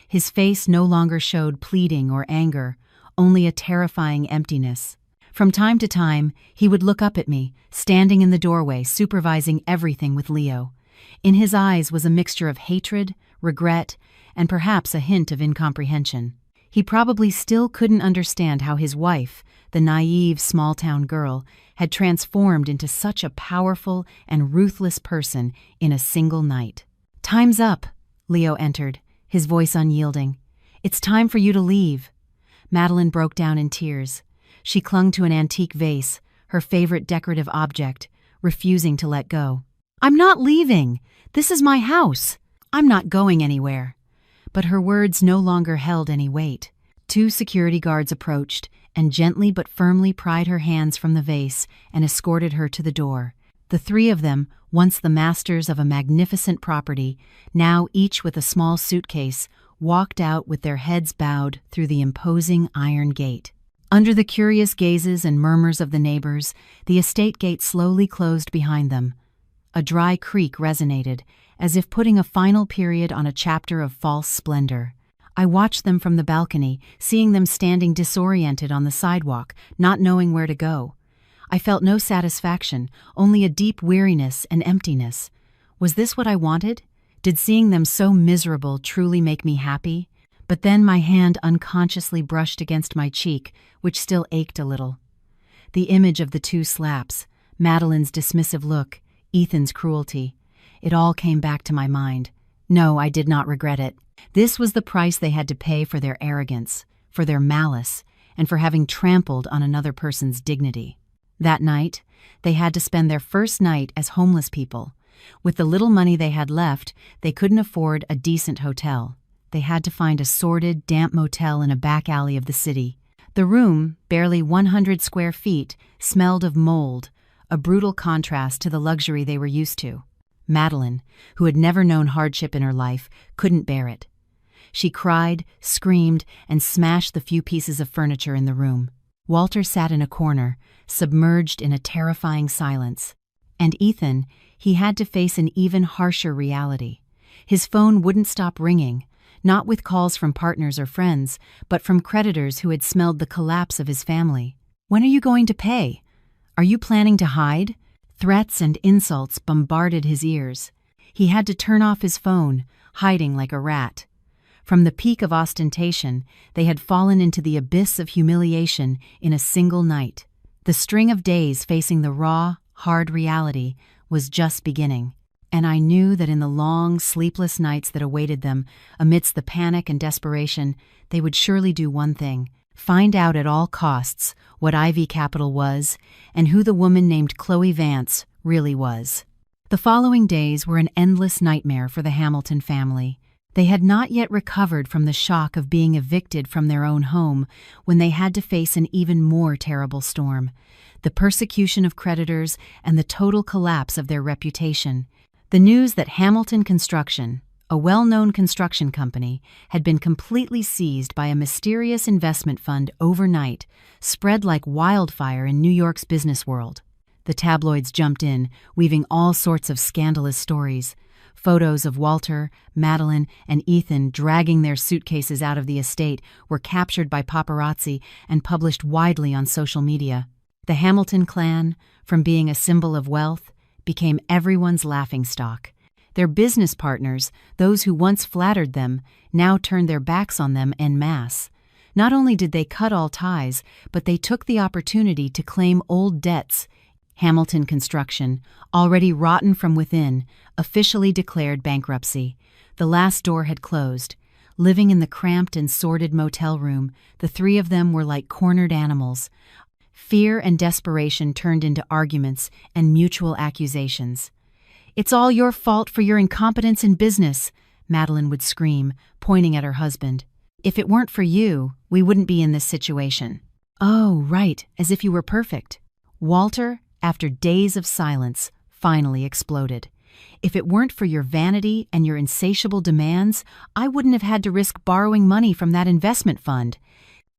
His face no longer showed pleading or anger, only a terrifying emptiness. From time to time, he would look up at me, standing in the doorway, supervising everything with Leo. In his eyes was a mixture of hatred, regret, and perhaps a hint of incomprehension. He probably still couldn't understand how his wife, the naive small-town girl, had transformed into such a powerful and ruthless person in a single night. "Time's up," Leo entered, his voice unyielding. "It's time for you to leave." Madeline broke down in tears. She clung to an antique vase, her favorite decorative object, refusing to let go. "I'm not leaving. This is my house. I'm not going anywhere." But her words no longer held any weight. 2 security guards approached and gently but firmly pried her hands from the vase and escorted her to the door. The three of them, once the masters of a magnificent property, now each with a small suitcase, walked out with their heads bowed through the imposing iron gate. Under the curious gazes and murmurs of the neighbors, the estate gate slowly closed behind them. A dry creak resonated, as if putting a final period on a chapter of false splendor. I watched them from the balcony, seeing them standing disoriented on the sidewalk, not knowing where to go. I felt no satisfaction, only a deep weariness and emptiness. Was this what I wanted? Did seeing them so miserable truly make me happy? But then my hand unconsciously brushed against my cheek, which still ached a little. The image of the two slaps, Madeline's dismissive look, Ethan's cruelty. It all came back to my mind. No, I did not regret it. This was the price they had to pay for their arrogance, for their malice, and for having trampled on another person's dignity. That night, they had to spend their first night as homeless people. With the little money they had left, they couldn't afford a decent hotel. They had to find a sordid, damp motel in a back alley of the city. The room, barely 100 square feet, smelled of mold, a brutal contrast to the luxury they were used to. Madeline, who had never known hardship in her life, couldn't bear it. She cried, screamed, and smashed the few pieces of furniture in the room. Walter sat in a corner, submerged in a terrifying silence. And Ethan, he had to face an even harsher reality. His phone wouldn't stop ringing, not with calls from partners or friends, but from creditors who had smelled the collapse of his family. "When are you going to pay? Are you planning to hide?" Threats and insults bombarded his ears. He had to turn off his phone, hiding like a rat. From the peak of ostentation, they had fallen into the abyss of humiliation in a single night. The string of days facing the raw, hard reality was just beginning. And I knew that in the long, sleepless nights that awaited them, amidst the panic and desperation, they would surely do one thing: find out at all costs what Ivy Capital was and who the woman named Chloe Vance really was. The following days were an endless nightmare for the Hamilton family. They had not yet recovered from the shock of being evicted from their own home when they had to face an even more terrible storm: the persecution of creditors and the total collapse of their reputation. The news that Hamilton Construction, a well-known construction company, had been completely seized by a mysterious investment fund overnight spread like wildfire in New York's business world. The tabloids jumped in, weaving all sorts of scandalous stories. Photos of Walter, Madeline, and Ethan dragging their suitcases out of the estate were captured by paparazzi and published widely on social media. The Hamilton clan, from being a symbol of wealth, became everyone's laughingstock. Their business partners, those who once flattered them, now turned their backs on them en masse. Not only did they cut all ties, but they took the opportunity to claim old debts. Hamilton Construction, already rotten from within, officially declared bankruptcy. The last door had closed. Living in the cramped and sordid motel room, the three of them were like cornered animals. Fear and desperation turned into arguments and mutual accusations. "It's all your fault for your incompetence in business," Madeline would scream, pointing at her husband. "If it weren't for you, we wouldn't be in this situation." "Oh, right, as if you were perfect." Walter, after days of silence, finally exploded. "If it weren't for your vanity and your insatiable demands, I wouldn't have had to risk borrowing money from that investment fund."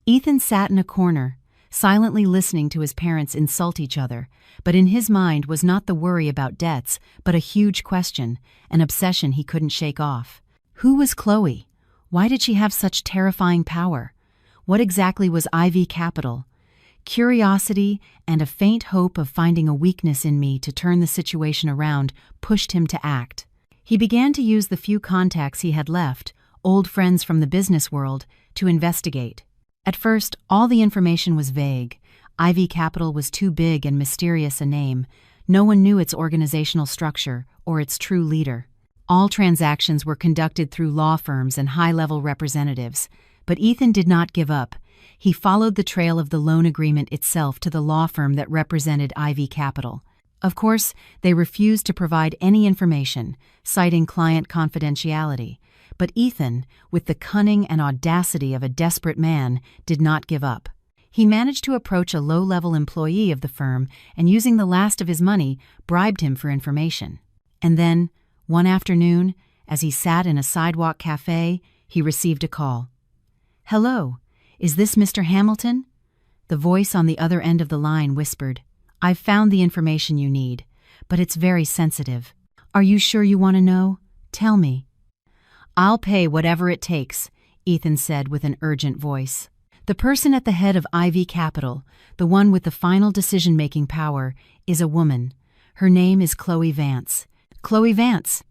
Ethan sat in a corner, silently listening to his parents insult each other, but in his mind was not the worry about debts, but a huge question, an obsession he couldn't shake off. Who was Chloe? Why did she have such terrifying power? What exactly was Ivy Capital? Curiosity and a faint hope of finding a weakness in me to turn the situation around pushed him to act. He began to use the few contacts he had left, old friends from the business world, to investigate. At first, all the information was vague. Ivy Capital was too big and mysterious a name. No one knew its organizational structure or its true leader. All transactions were conducted through law firms and high-level representatives. But Ethan did not give up. He followed the trail of the loan agreement itself to the law firm that represented Ivy Capital. Of course, they refused to provide any information, citing client confidentiality. But Ethan, with the cunning and audacity of a desperate man, did not give up. He managed to approach a low-level employee of the firm and, using the last of his money, bribed him for information. And then, one afternoon, as he sat in a sidewalk cafe, he received a call. "Hello, is this Mr. Hamilton?" The voice on the other end of the line whispered, "I've found the information you need, but it's very sensitive. Are you sure you want to know? Tell me." "I'll pay whatever it takes," Ethan said with an urgent voice. The person at the head of IV Capital, the one with the final decision-making power, is a woman. Her name is Chloe Vance. Chloe Vance!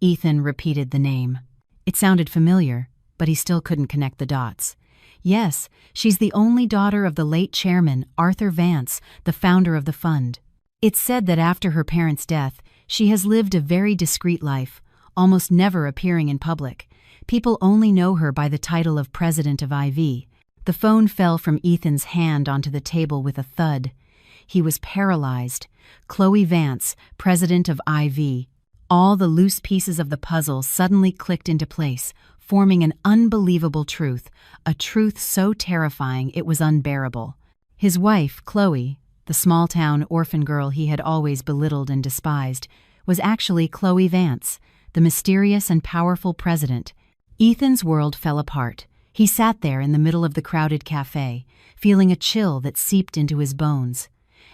Ethan repeated the name. It sounded familiar, but he still couldn't connect the dots. Yes, she's the only daughter of the late chairman, Arthur Vance, the founder of the fund. It's said that after her parents' death, she has lived a very discreet life, almost never appearing in public. People only know her by the title of President of IV. The phone fell from Ethan's hand onto the table with a thud. He was paralyzed. Chloe Vance, President of IV. All the loose pieces of the puzzle suddenly clicked into place, forming an unbelievable truth, a truth so terrifying it was unbearable. His wife, Chloe, the small-town orphan girl he had always belittled and despised, was actually Chloe Vance, the mysterious and powerful president. Ethan's world fell apart. He sat there in the middle of the crowded cafe, feeling a chill that seeped into his bones.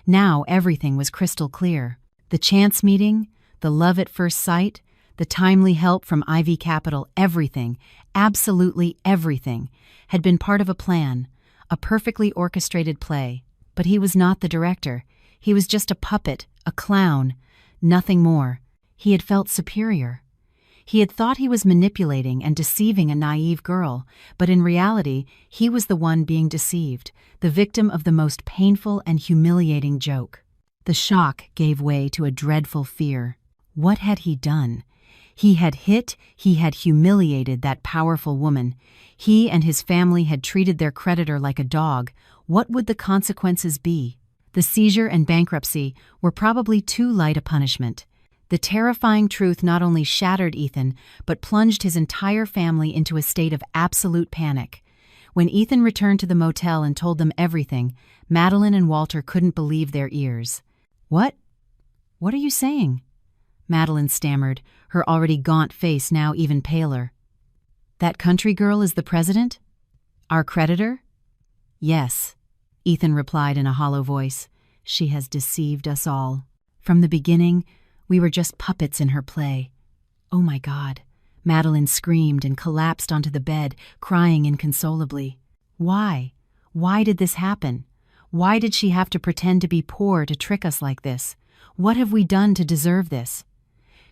Now everything was crystal clear. The chance meeting, the love at first sight, the timely help from IV Capital, everything, absolutely everything, had been part of a plan, a perfectly orchestrated play. But he was not the director. He was just a puppet, a clown, nothing more. He had felt superior. He had thought he was manipulating and deceiving a naive girl, but in reality, he was the one being deceived, the victim of the most painful and humiliating joke. The shock gave way to a dreadful fear. What had he done? He had humiliated that powerful woman. He and his family had treated their creditor like a dog. What would the consequences be? The seizure and bankruptcy were probably too light a punishment. The terrifying truth not only shattered Ethan, but plunged his entire family into a state of absolute panic. When Ethan returned to the motel and told them everything, Madeline and Walter couldn't believe their ears. "What? What are you saying?" Madeline stammered, her already gaunt face now even paler. "That country girl is the president? Our creditor?" "Yes," Ethan replied in a hollow voice. "She has deceived us all. From the beginning, we were just puppets in her play." "Oh my God," Madeline screamed and collapsed onto the bed, crying inconsolably. "Why? Why did this happen? Why did she have to pretend to be poor to trick us like this? What have we done to deserve this?"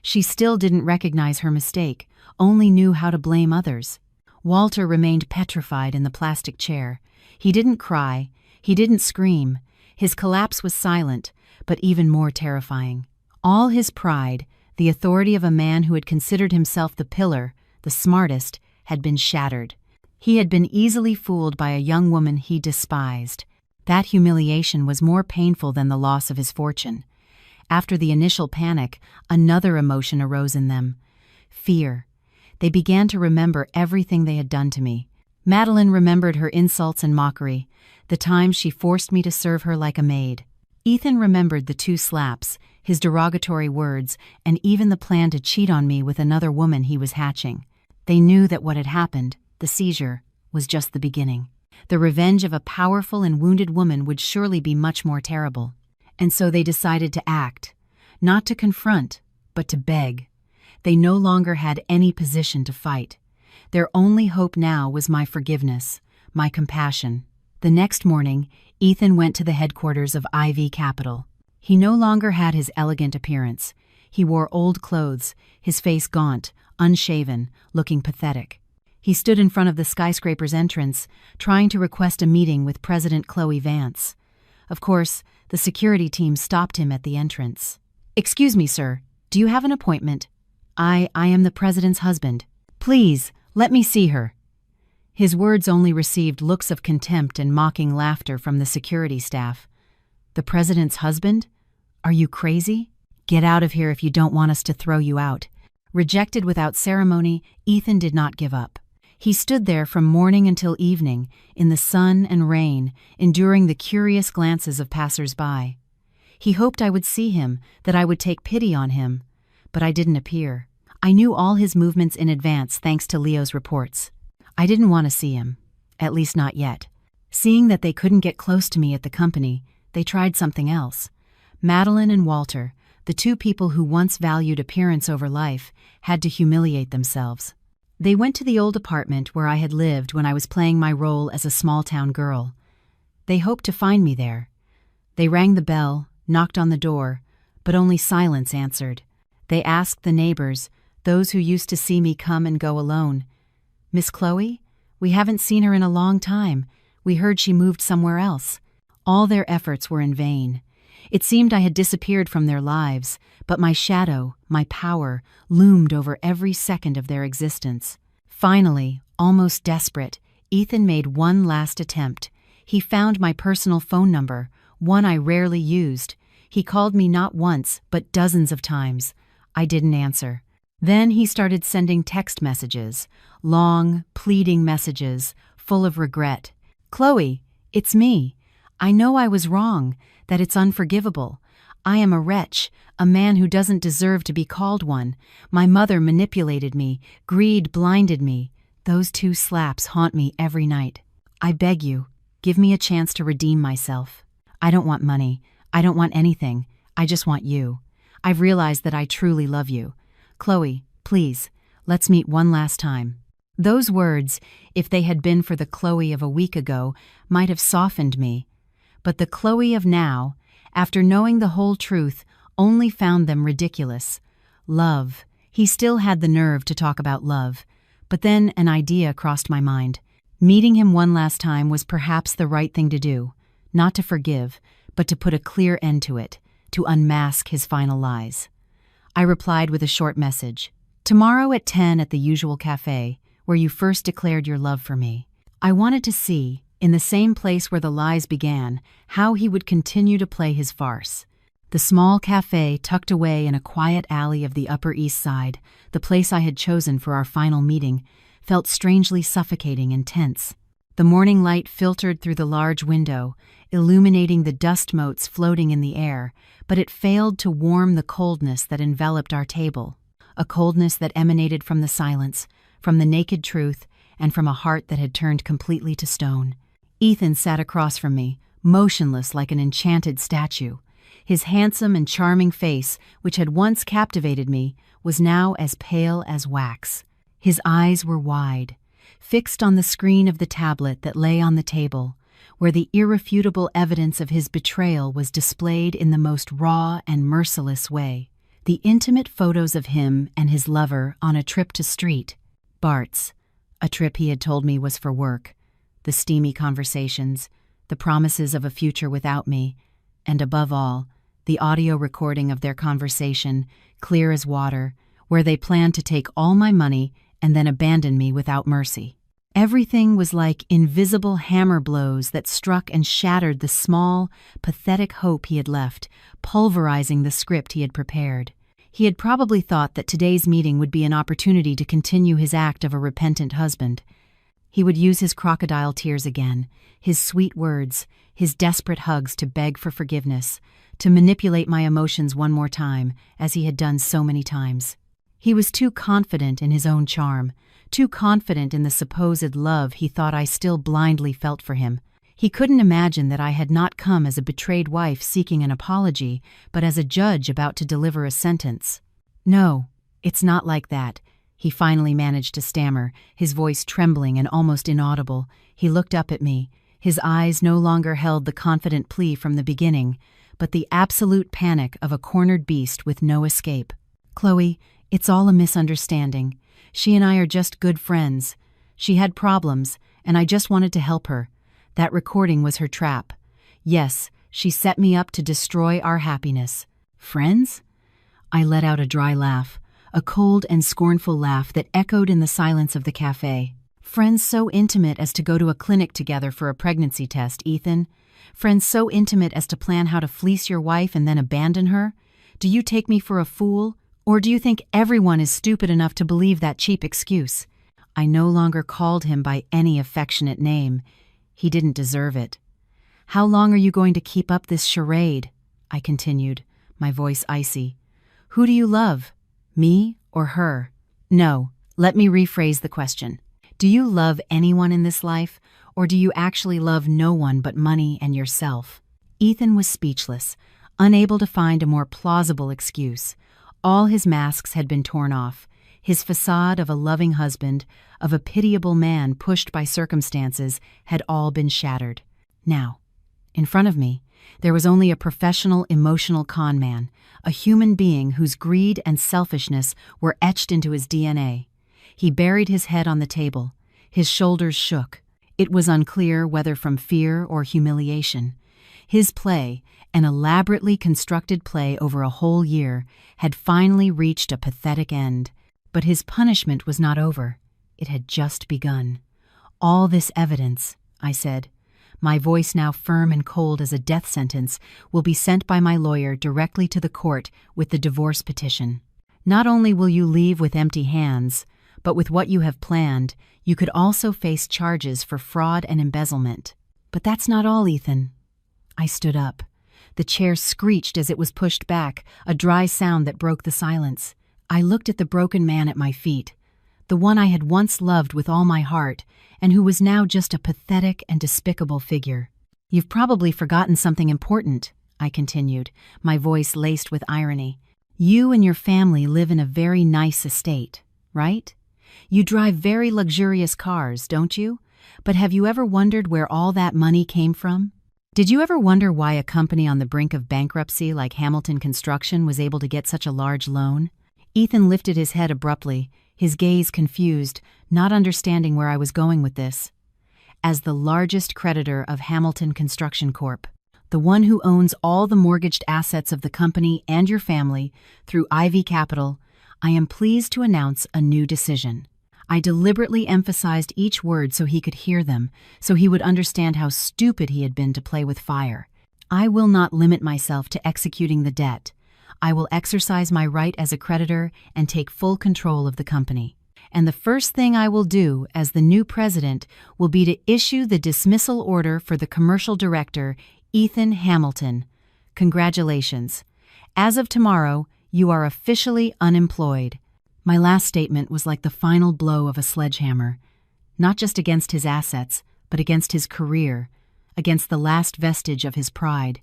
She still didn't recognize her mistake, only knew how to blame others. Walter remained petrified in the plastic chair. He didn't cry, he didn't scream. His collapse was silent, but even more terrifying. All his pride, the authority of a man who had considered himself the pillar, the smartest, had been shattered. He had been easily fooled by a young woman he despised. That humiliation was more painful than the loss of his fortune. After the initial panic, another emotion arose in them. Fear. They began to remember everything they had done to me. Madeline remembered her insults and mockery, the times she forced me to serve her like a maid. Ethan remembered the 2 slaps, his derogatory words, and even the plan to cheat on me with another woman he was hatching. They knew that what had happened, the seizure, was just the beginning. The revenge of a powerful and wounded woman would surely be much more terrible. And so they decided to act, not to confront, but to beg. They no longer had any position to fight. Their only hope now was my forgiveness, my compassion. The next morning, Ethan went to the headquarters of IV Capital. He no longer had his elegant appearance. He wore old clothes, his face gaunt, unshaven, looking pathetic. He stood in front of the skyscraper's entrance, trying to request a meeting with President Chloe Vance. Of course, the security team stopped him at the entrance. "Excuse me, sir. Do you have an appointment? I am the president's husband. Please, let me see her." His words only received looks of contempt and mocking laughter from the security staff. "The president's husband? Are you crazy? Get out of here if you don't want us to throw you out." Rejected without ceremony, Ethan did not give up. He stood there from morning until evening, in the sun and rain, enduring the curious glances of passers-by. He hoped I would see him, that I would take pity on him. But I didn't appear. I knew all his movements in advance thanks to Leo's reports. I didn't want to see him, at least not yet. Seeing that they couldn't get close to me at the company, they tried something else. Madeline and Walter, the two people who once valued appearance over life, had to humiliate themselves. They went to the old apartment where I had lived when I was playing my role as a small-town girl. They hoped to find me there. They rang the bell, knocked on the door, but only silence answered. They asked the neighbors, those who used to see me come and go alone, "Miss Chloe? We haven't seen her in a long time. We heard she moved somewhere else." All their efforts were in vain. It seemed I had disappeared from their lives, but my shadow, my power, loomed over every second of their existence. Finally, almost desperate, Ethan made one last attempt. He found my personal phone number, one I rarely used. He called me not once, but dozens of times. I didn't answer. Then he started sending text messages, long, pleading messages, full of regret. "Chloe, it's me. I know I was wrong, that it's unforgivable. I am a wretch, a man who doesn't deserve to be called one. My mother manipulated me, greed blinded me. Those 2 slaps haunt me every night. I beg you, give me a chance to redeem myself. I don't want money. I don't want anything. I just want you. I've realized that I truly love you. Chloe, please, let's meet one last time." Those words, if they had been for the Chloe of a week ago, might have softened me. But the Chloe of now, after knowing the whole truth, only found them ridiculous. Love. He still had the nerve to talk about love. But then an idea crossed my mind. Meeting him one last time was perhaps the right thing to do. Not to forgive, but to put a clear end to it, to unmask his final lies. I replied with a short message. "Tomorrow at 10 at the usual cafe, where you first declared your love for me." I wanted to see, in the same place where the lies began, how he would continue to play his farce. The small cafe tucked away in a quiet alley of the Upper East Side, the place I had chosen for our final meeting, felt strangely suffocating and tense. The morning light filtered through the large window, illuminating the dust motes floating in the air, but it failed to warm the coldness that enveloped our table, a coldness that emanated from the silence, from the naked truth, and from a heart that had turned completely to stone. Ethan sat across from me, motionless like an enchanted statue. His handsome and charming face, which had once captivated me, was now as pale as wax. His eyes were wide, fixed on the screen of the tablet that lay on the table, where the irrefutable evidence of his betrayal was displayed in the most raw and merciless way. The intimate photos of him and his lover on a trip to Street Bart's, a trip he had told me was for work, the steamy conversations, the promises of a future without me, and above all, the audio recording of their conversation, clear as water, where they planned to take all my money and then abandon me without mercy. Everything was like invisible hammer blows that struck and shattered the small, pathetic hope he had left, pulverizing the script he had prepared. He had probably thought that today's meeting would be an opportunity to continue his act of a repentant husband. He would use his crocodile tears again, his sweet words, his desperate hugs to beg for forgiveness, to manipulate my emotions one more time, as he had done so many times. He was too confident in his own charm, too confident in the supposed love he thought I still blindly felt for him. He couldn't imagine that I had not come as a betrayed wife seeking an apology, but as a judge about to deliver a sentence. "No, it's not like that," he finally managed to stammer, his voice trembling and almost inaudible. He looked up at me. His eyes no longer held the confident plea from the beginning, but the absolute panic of a cornered beast with no escape. "Chloe, it's all a misunderstanding. She and I are just good friends. She had problems, and I just wanted to help her. That recording was her trap. Yes, she set me up to destroy our happiness." "Friends?" I let out a dry laugh, a cold and scornful laugh that echoed in the silence of the cafe. "Friends so intimate as to go to a clinic together for a pregnancy test, Ethan? Friends so intimate as to plan how to fleece your wife and then abandon her? Do you take me for a fool? Or do you think everyone is stupid enough to believe that cheap excuse?" I no longer called him by any affectionate name. He didn't deserve it. "How long are you going to keep up this charade?" I continued, my voice icy. "Who do you love? Me or her?" "No, let me rephrase the question. Do you love anyone in this life, or do you actually love no one but money and yourself?" Ethan was speechless, unable to find a more plausible excuse. All his masks had been torn off. His facade of a loving husband, of a pitiable man pushed by circumstances, had all been shattered. Now, in front of me, there was only a professional emotional con man, a human being whose greed and selfishness were etched into his DNA. He buried his head on the table. His shoulders shook. It was unclear whether from fear or humiliation. His play, an elaborately constructed play over a whole year, had finally reached a pathetic end. But his punishment was not over. It had just begun. "All this evidence," I said, my voice now firm and cold as a death sentence, "will be sent by my lawyer directly to the court with the divorce petition. Not only will you leave with empty hands, but with what you have planned, you could also face charges for fraud and embezzlement." "But that's not all, Ethan." I stood up. The chair screeched as it was pushed back, a dry sound that broke the silence. I looked at the broken man at my feet, the one I had once loved with all my heart, and who was now just a pathetic and despicable figure. "You've probably forgotten something important," I continued, my voice laced with irony. "You and your family live in a very nice estate, right? You drive very luxurious cars, don't you? But have you ever wondered where all that money came from? Did you ever wonder why a company on the brink of bankruptcy like Hamilton Construction was able to get such a large loan?" Ethan lifted his head abruptly, his gaze confused, not understanding where I was going with this. "As the largest creditor of Hamilton Construction Corp., the one who owns all the mortgaged assets of the company and your family through Ivy Capital, I am pleased to announce a new decision." I deliberately emphasized each word so he could hear them, so he would understand how stupid he had been to play with fire. "I will not limit myself to executing the debt. I will exercise my right as a creditor and take full control of the company. And the first thing I will do as the new president will be to issue the dismissal order for the commercial director, Ethan Hamilton. Congratulations. As of tomorrow, you are officially unemployed." My last statement was like the final blow of a sledgehammer, not just against his assets, but against his career, against the last vestige of his pride,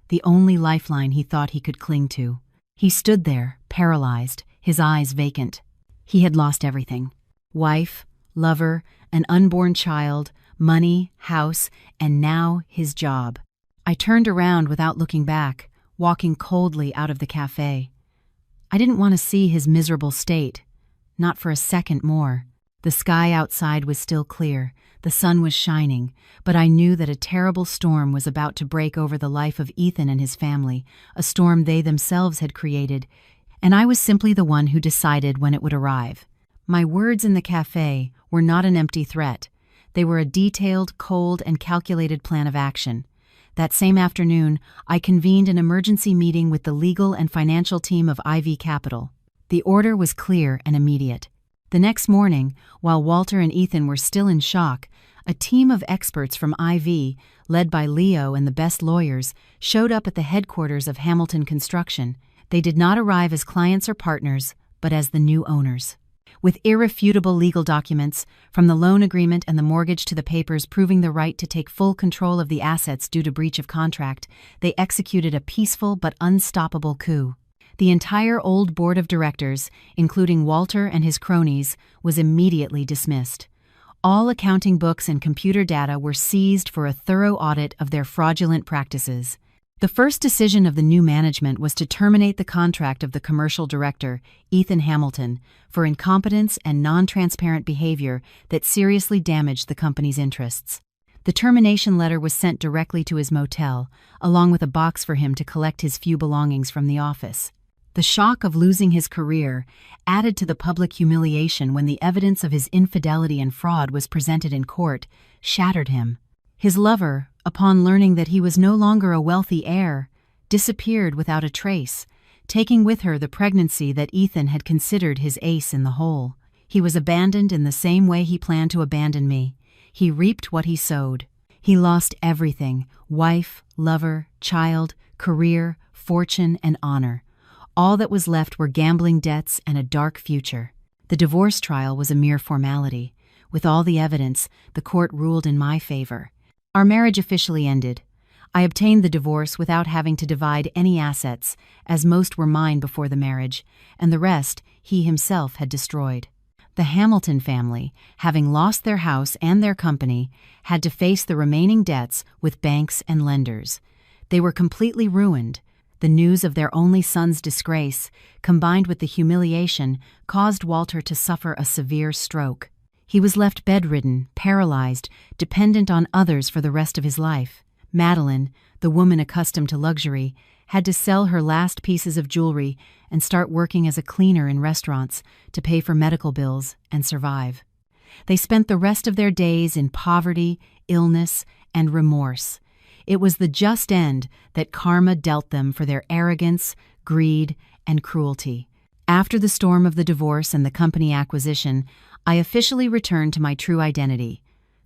the only lifeline he thought he could cling to. He stood there, paralyzed, his eyes vacant. He had lost everything: wife, lover, an unborn child, money, house, and now his job. I turned around without looking back, walking coldly out of the cafe. I didn't want to see his miserable state, not for a second more. The sky outside was still clear, the sun was shining, but I knew that a terrible storm was about to break over the life of Ethan and his family, a storm they themselves had created, and I was simply the one who decided when it would arrive. My words in the cafe were not an empty threat. They were a detailed, cold, and calculated plan of action. That same afternoon, I convened an emergency meeting with the legal and financial team of Ivy Capital. The order was clear and immediate. The next morning, while Walter and Ethan were still in shock, a team of experts from Ivy, led by Leo and the best lawyers, showed up at the headquarters of Hamilton Construction. They did not arrive as clients or partners, but as the new owners. With irrefutable legal documents, from the loan agreement and the mortgage to the papers proving the right to take full control of the assets due to breach of contract, they executed a peaceful but unstoppable coup. The entire old board of directors, including Walter and his cronies, was immediately dismissed. All accounting books and computer data were seized for a thorough audit of their fraudulent practices. The first decision of the new management was to terminate the contract of the commercial director, Ethan Hamilton, for incompetence and non-transparent behavior that seriously damaged the company's interests. The termination letter was sent directly to his motel, along with a box for him to collect his few belongings from the office. The shock of losing his career, added to the public humiliation when the evidence of his infidelity and fraud was presented in court, shattered him. His lover, upon learning that he was no longer a wealthy heir, disappeared without a trace, taking with her the pregnancy that Ethan had considered his ace in the hole. He was abandoned in the same way he planned to abandon me. He reaped what he sowed. He lost everything: wife, lover, child, career, fortune, and honor. All that was left were gambling debts and a dark future. The divorce trial was a mere formality. With all the evidence, the court ruled in my favor. Our marriage officially ended. I obtained the divorce without having to divide any assets, as most were mine before the marriage, and the rest he himself had destroyed. The Hamilton family, having lost their house and their company, had to face the remaining debts with banks and lenders. They were completely ruined. The news of their only son's disgrace, combined with the humiliation, caused Walter to suffer a severe stroke. He was left bedridden, paralyzed, dependent on others for the rest of his life. Madeline, the woman accustomed to luxury, had to sell her last pieces of jewelry and start working as a cleaner in restaurants to pay for medical bills and survive. They spent the rest of their days in poverty, illness, and remorse. It was the just end that karma dealt them for their arrogance, greed, and cruelty. After the storm of the divorce and the company acquisition, I officially returned to my true identity: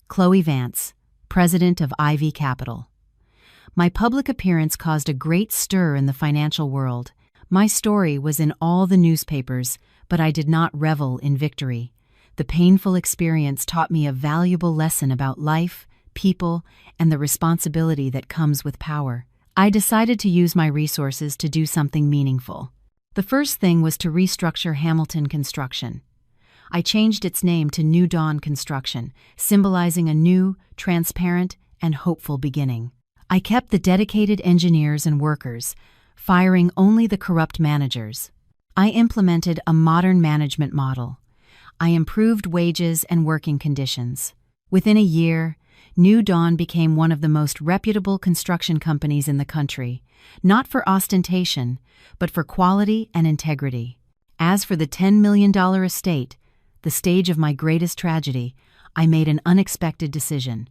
Chloe Vance, president of Ivy Capital. My public appearance caused a great stir in the financial world. My story was in all the newspapers, but I did not revel in victory. The painful experience taught me a valuable lesson about life, people, and the responsibility that comes with power. I decided to use my resources to do something meaningful. The first thing was to restructure Hamilton Construction. I changed its name to New Dawn Construction, symbolizing a new, transparent, and hopeful beginning. I kept the dedicated engineers and workers, firing only the corrupt managers. I implemented a modern management model. I improved wages and working conditions. Within a year, New Dawn became one of the most reputable construction companies in the country, not for ostentation, but for quality and integrity. As for the $10 million estate, the stage of my greatest tragedy, I made an unexpected decision.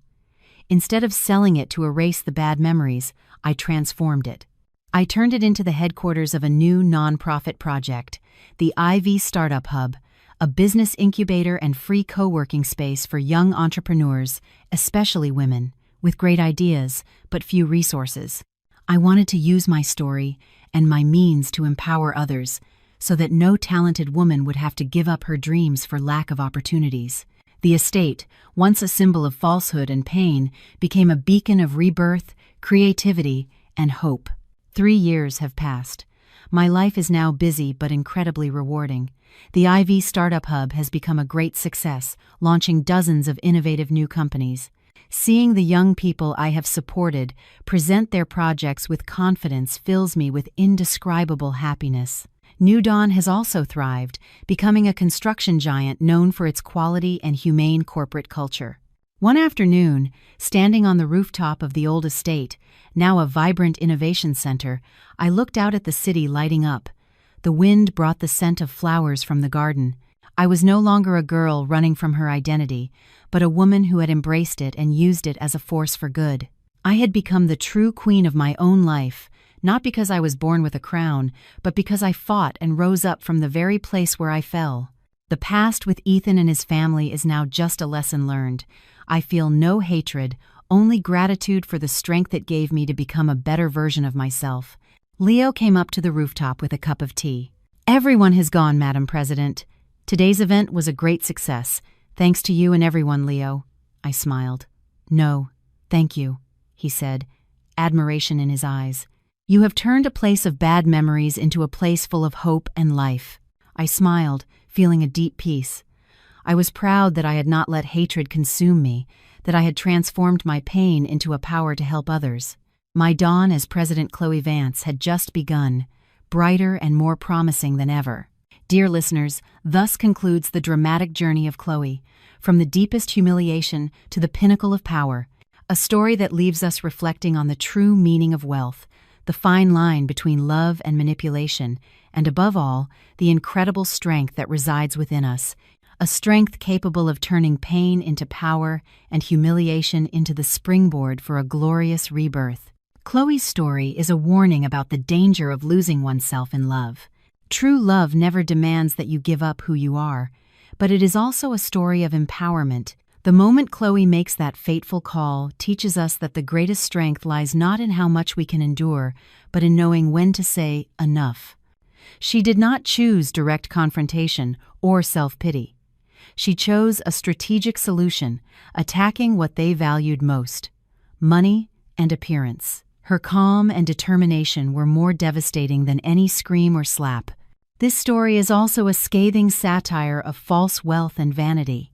Instead of selling it to erase the bad memories, I transformed it. I turned it into the headquarters of a new nonprofit project, the IV Startup Hub, a business incubator and free co-working space for young entrepreneurs, especially women, with great ideas but few resources. I wanted to use my story and my means to empower others, so that no talented woman would have to give up her dreams for lack of opportunities. The estate, once a symbol of falsehood and pain, became a beacon of rebirth, creativity, and hope. 3 years have passed. My life is now busy but incredibly rewarding. The IV Startup Hub has become a great success, launching dozens of innovative new companies. Seeing the young people I have supported present their projects with confidence fills me with indescribable happiness. New Dawn has also thrived, becoming a construction giant known for its quality and humane corporate culture. One afternoon, standing on the rooftop of the old estate, now a vibrant innovation center, I looked out at the city lighting up. The wind brought the scent of flowers from the garden. I was no longer a girl running from her identity, but a woman who had embraced it and used it as a force for good. I had become the true queen of my own life, not because I was born with a crown, but because I fought and rose up from the very place where I fell. The past with Ethan and his family is now just a lesson learned. I feel no hatred, only gratitude for the strength it gave me to become a better version of myself. Leo came up to the rooftop with a cup of tea. "Everyone has gone, Madam President. Today's event was a great success. Thanks to you and everyone, Leo." I smiled. "No, thank you," he said, admiration in his eyes. "You have turned a place of bad memories into a place full of hope and life." I smiled, feeling a deep peace. I was proud that I had not let hatred consume me, that I had transformed my pain into a power to help others. My dawn as President Chloe Vance had just begun, brighter and more promising than ever. Dear listeners, thus concludes the dramatic journey of Chloe, from the deepest humiliation to the pinnacle of power, a story that leaves us reflecting on the true meaning of wealth, the fine line between love and manipulation, and above all, the incredible strength that resides within us, a strength capable of turning pain into power and humiliation into the springboard for a glorious rebirth. Chloe's story is a warning about the danger of losing oneself in love. True love never demands that you give up who you are, But it is also a story of empowerment. The moment Chloe makes that fateful call teaches us that the greatest strength lies not in how much we can endure, but in knowing when to say enough. She did not choose direct confrontation or self-pity. She chose a strategic solution, attacking what they valued most: money and appearance. Her calm and determination were more devastating than any scream or slap. This story is also a scathing satire of false wealth and vanity.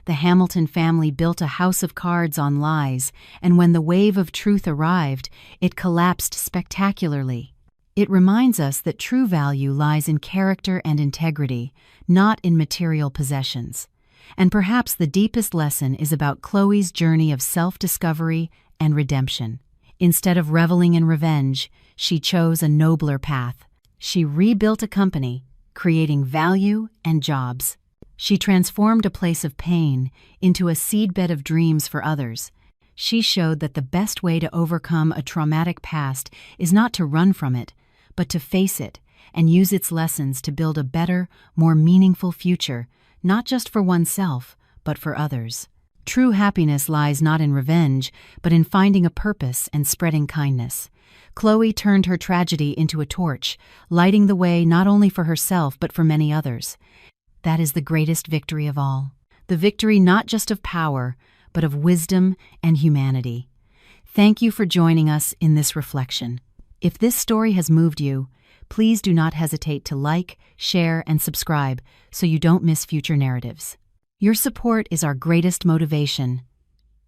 The Hamilton family built a house of cards on lies, and when the wave of truth arrived, it collapsed spectacularly. It reminds us that true value lies in character and integrity, not in material possessions. And perhaps the deepest lesson is about Chloe's journey of self-discovery and redemption. Instead of reveling in revenge, she chose a nobler path. She rebuilt a company, creating value and jobs. She transformed a place of pain into a seedbed of dreams for others. She showed that the best way to overcome a traumatic past is not to run from it, but to face it and use its lessons to build a better, more meaningful future, not just for oneself, but for others. True happiness lies not in revenge, but in finding a purpose and spreading kindness. Chloe turned her tragedy into a torch, lighting the way not only for herself but for many others. That is the greatest victory of all. The victory not just of power, but of wisdom and humanity. Thank you for joining us in this reflection. If this story has moved you, please do not hesitate to like, share, and subscribe so you don't miss future narratives. Your support is our greatest motivation.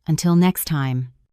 Until next time.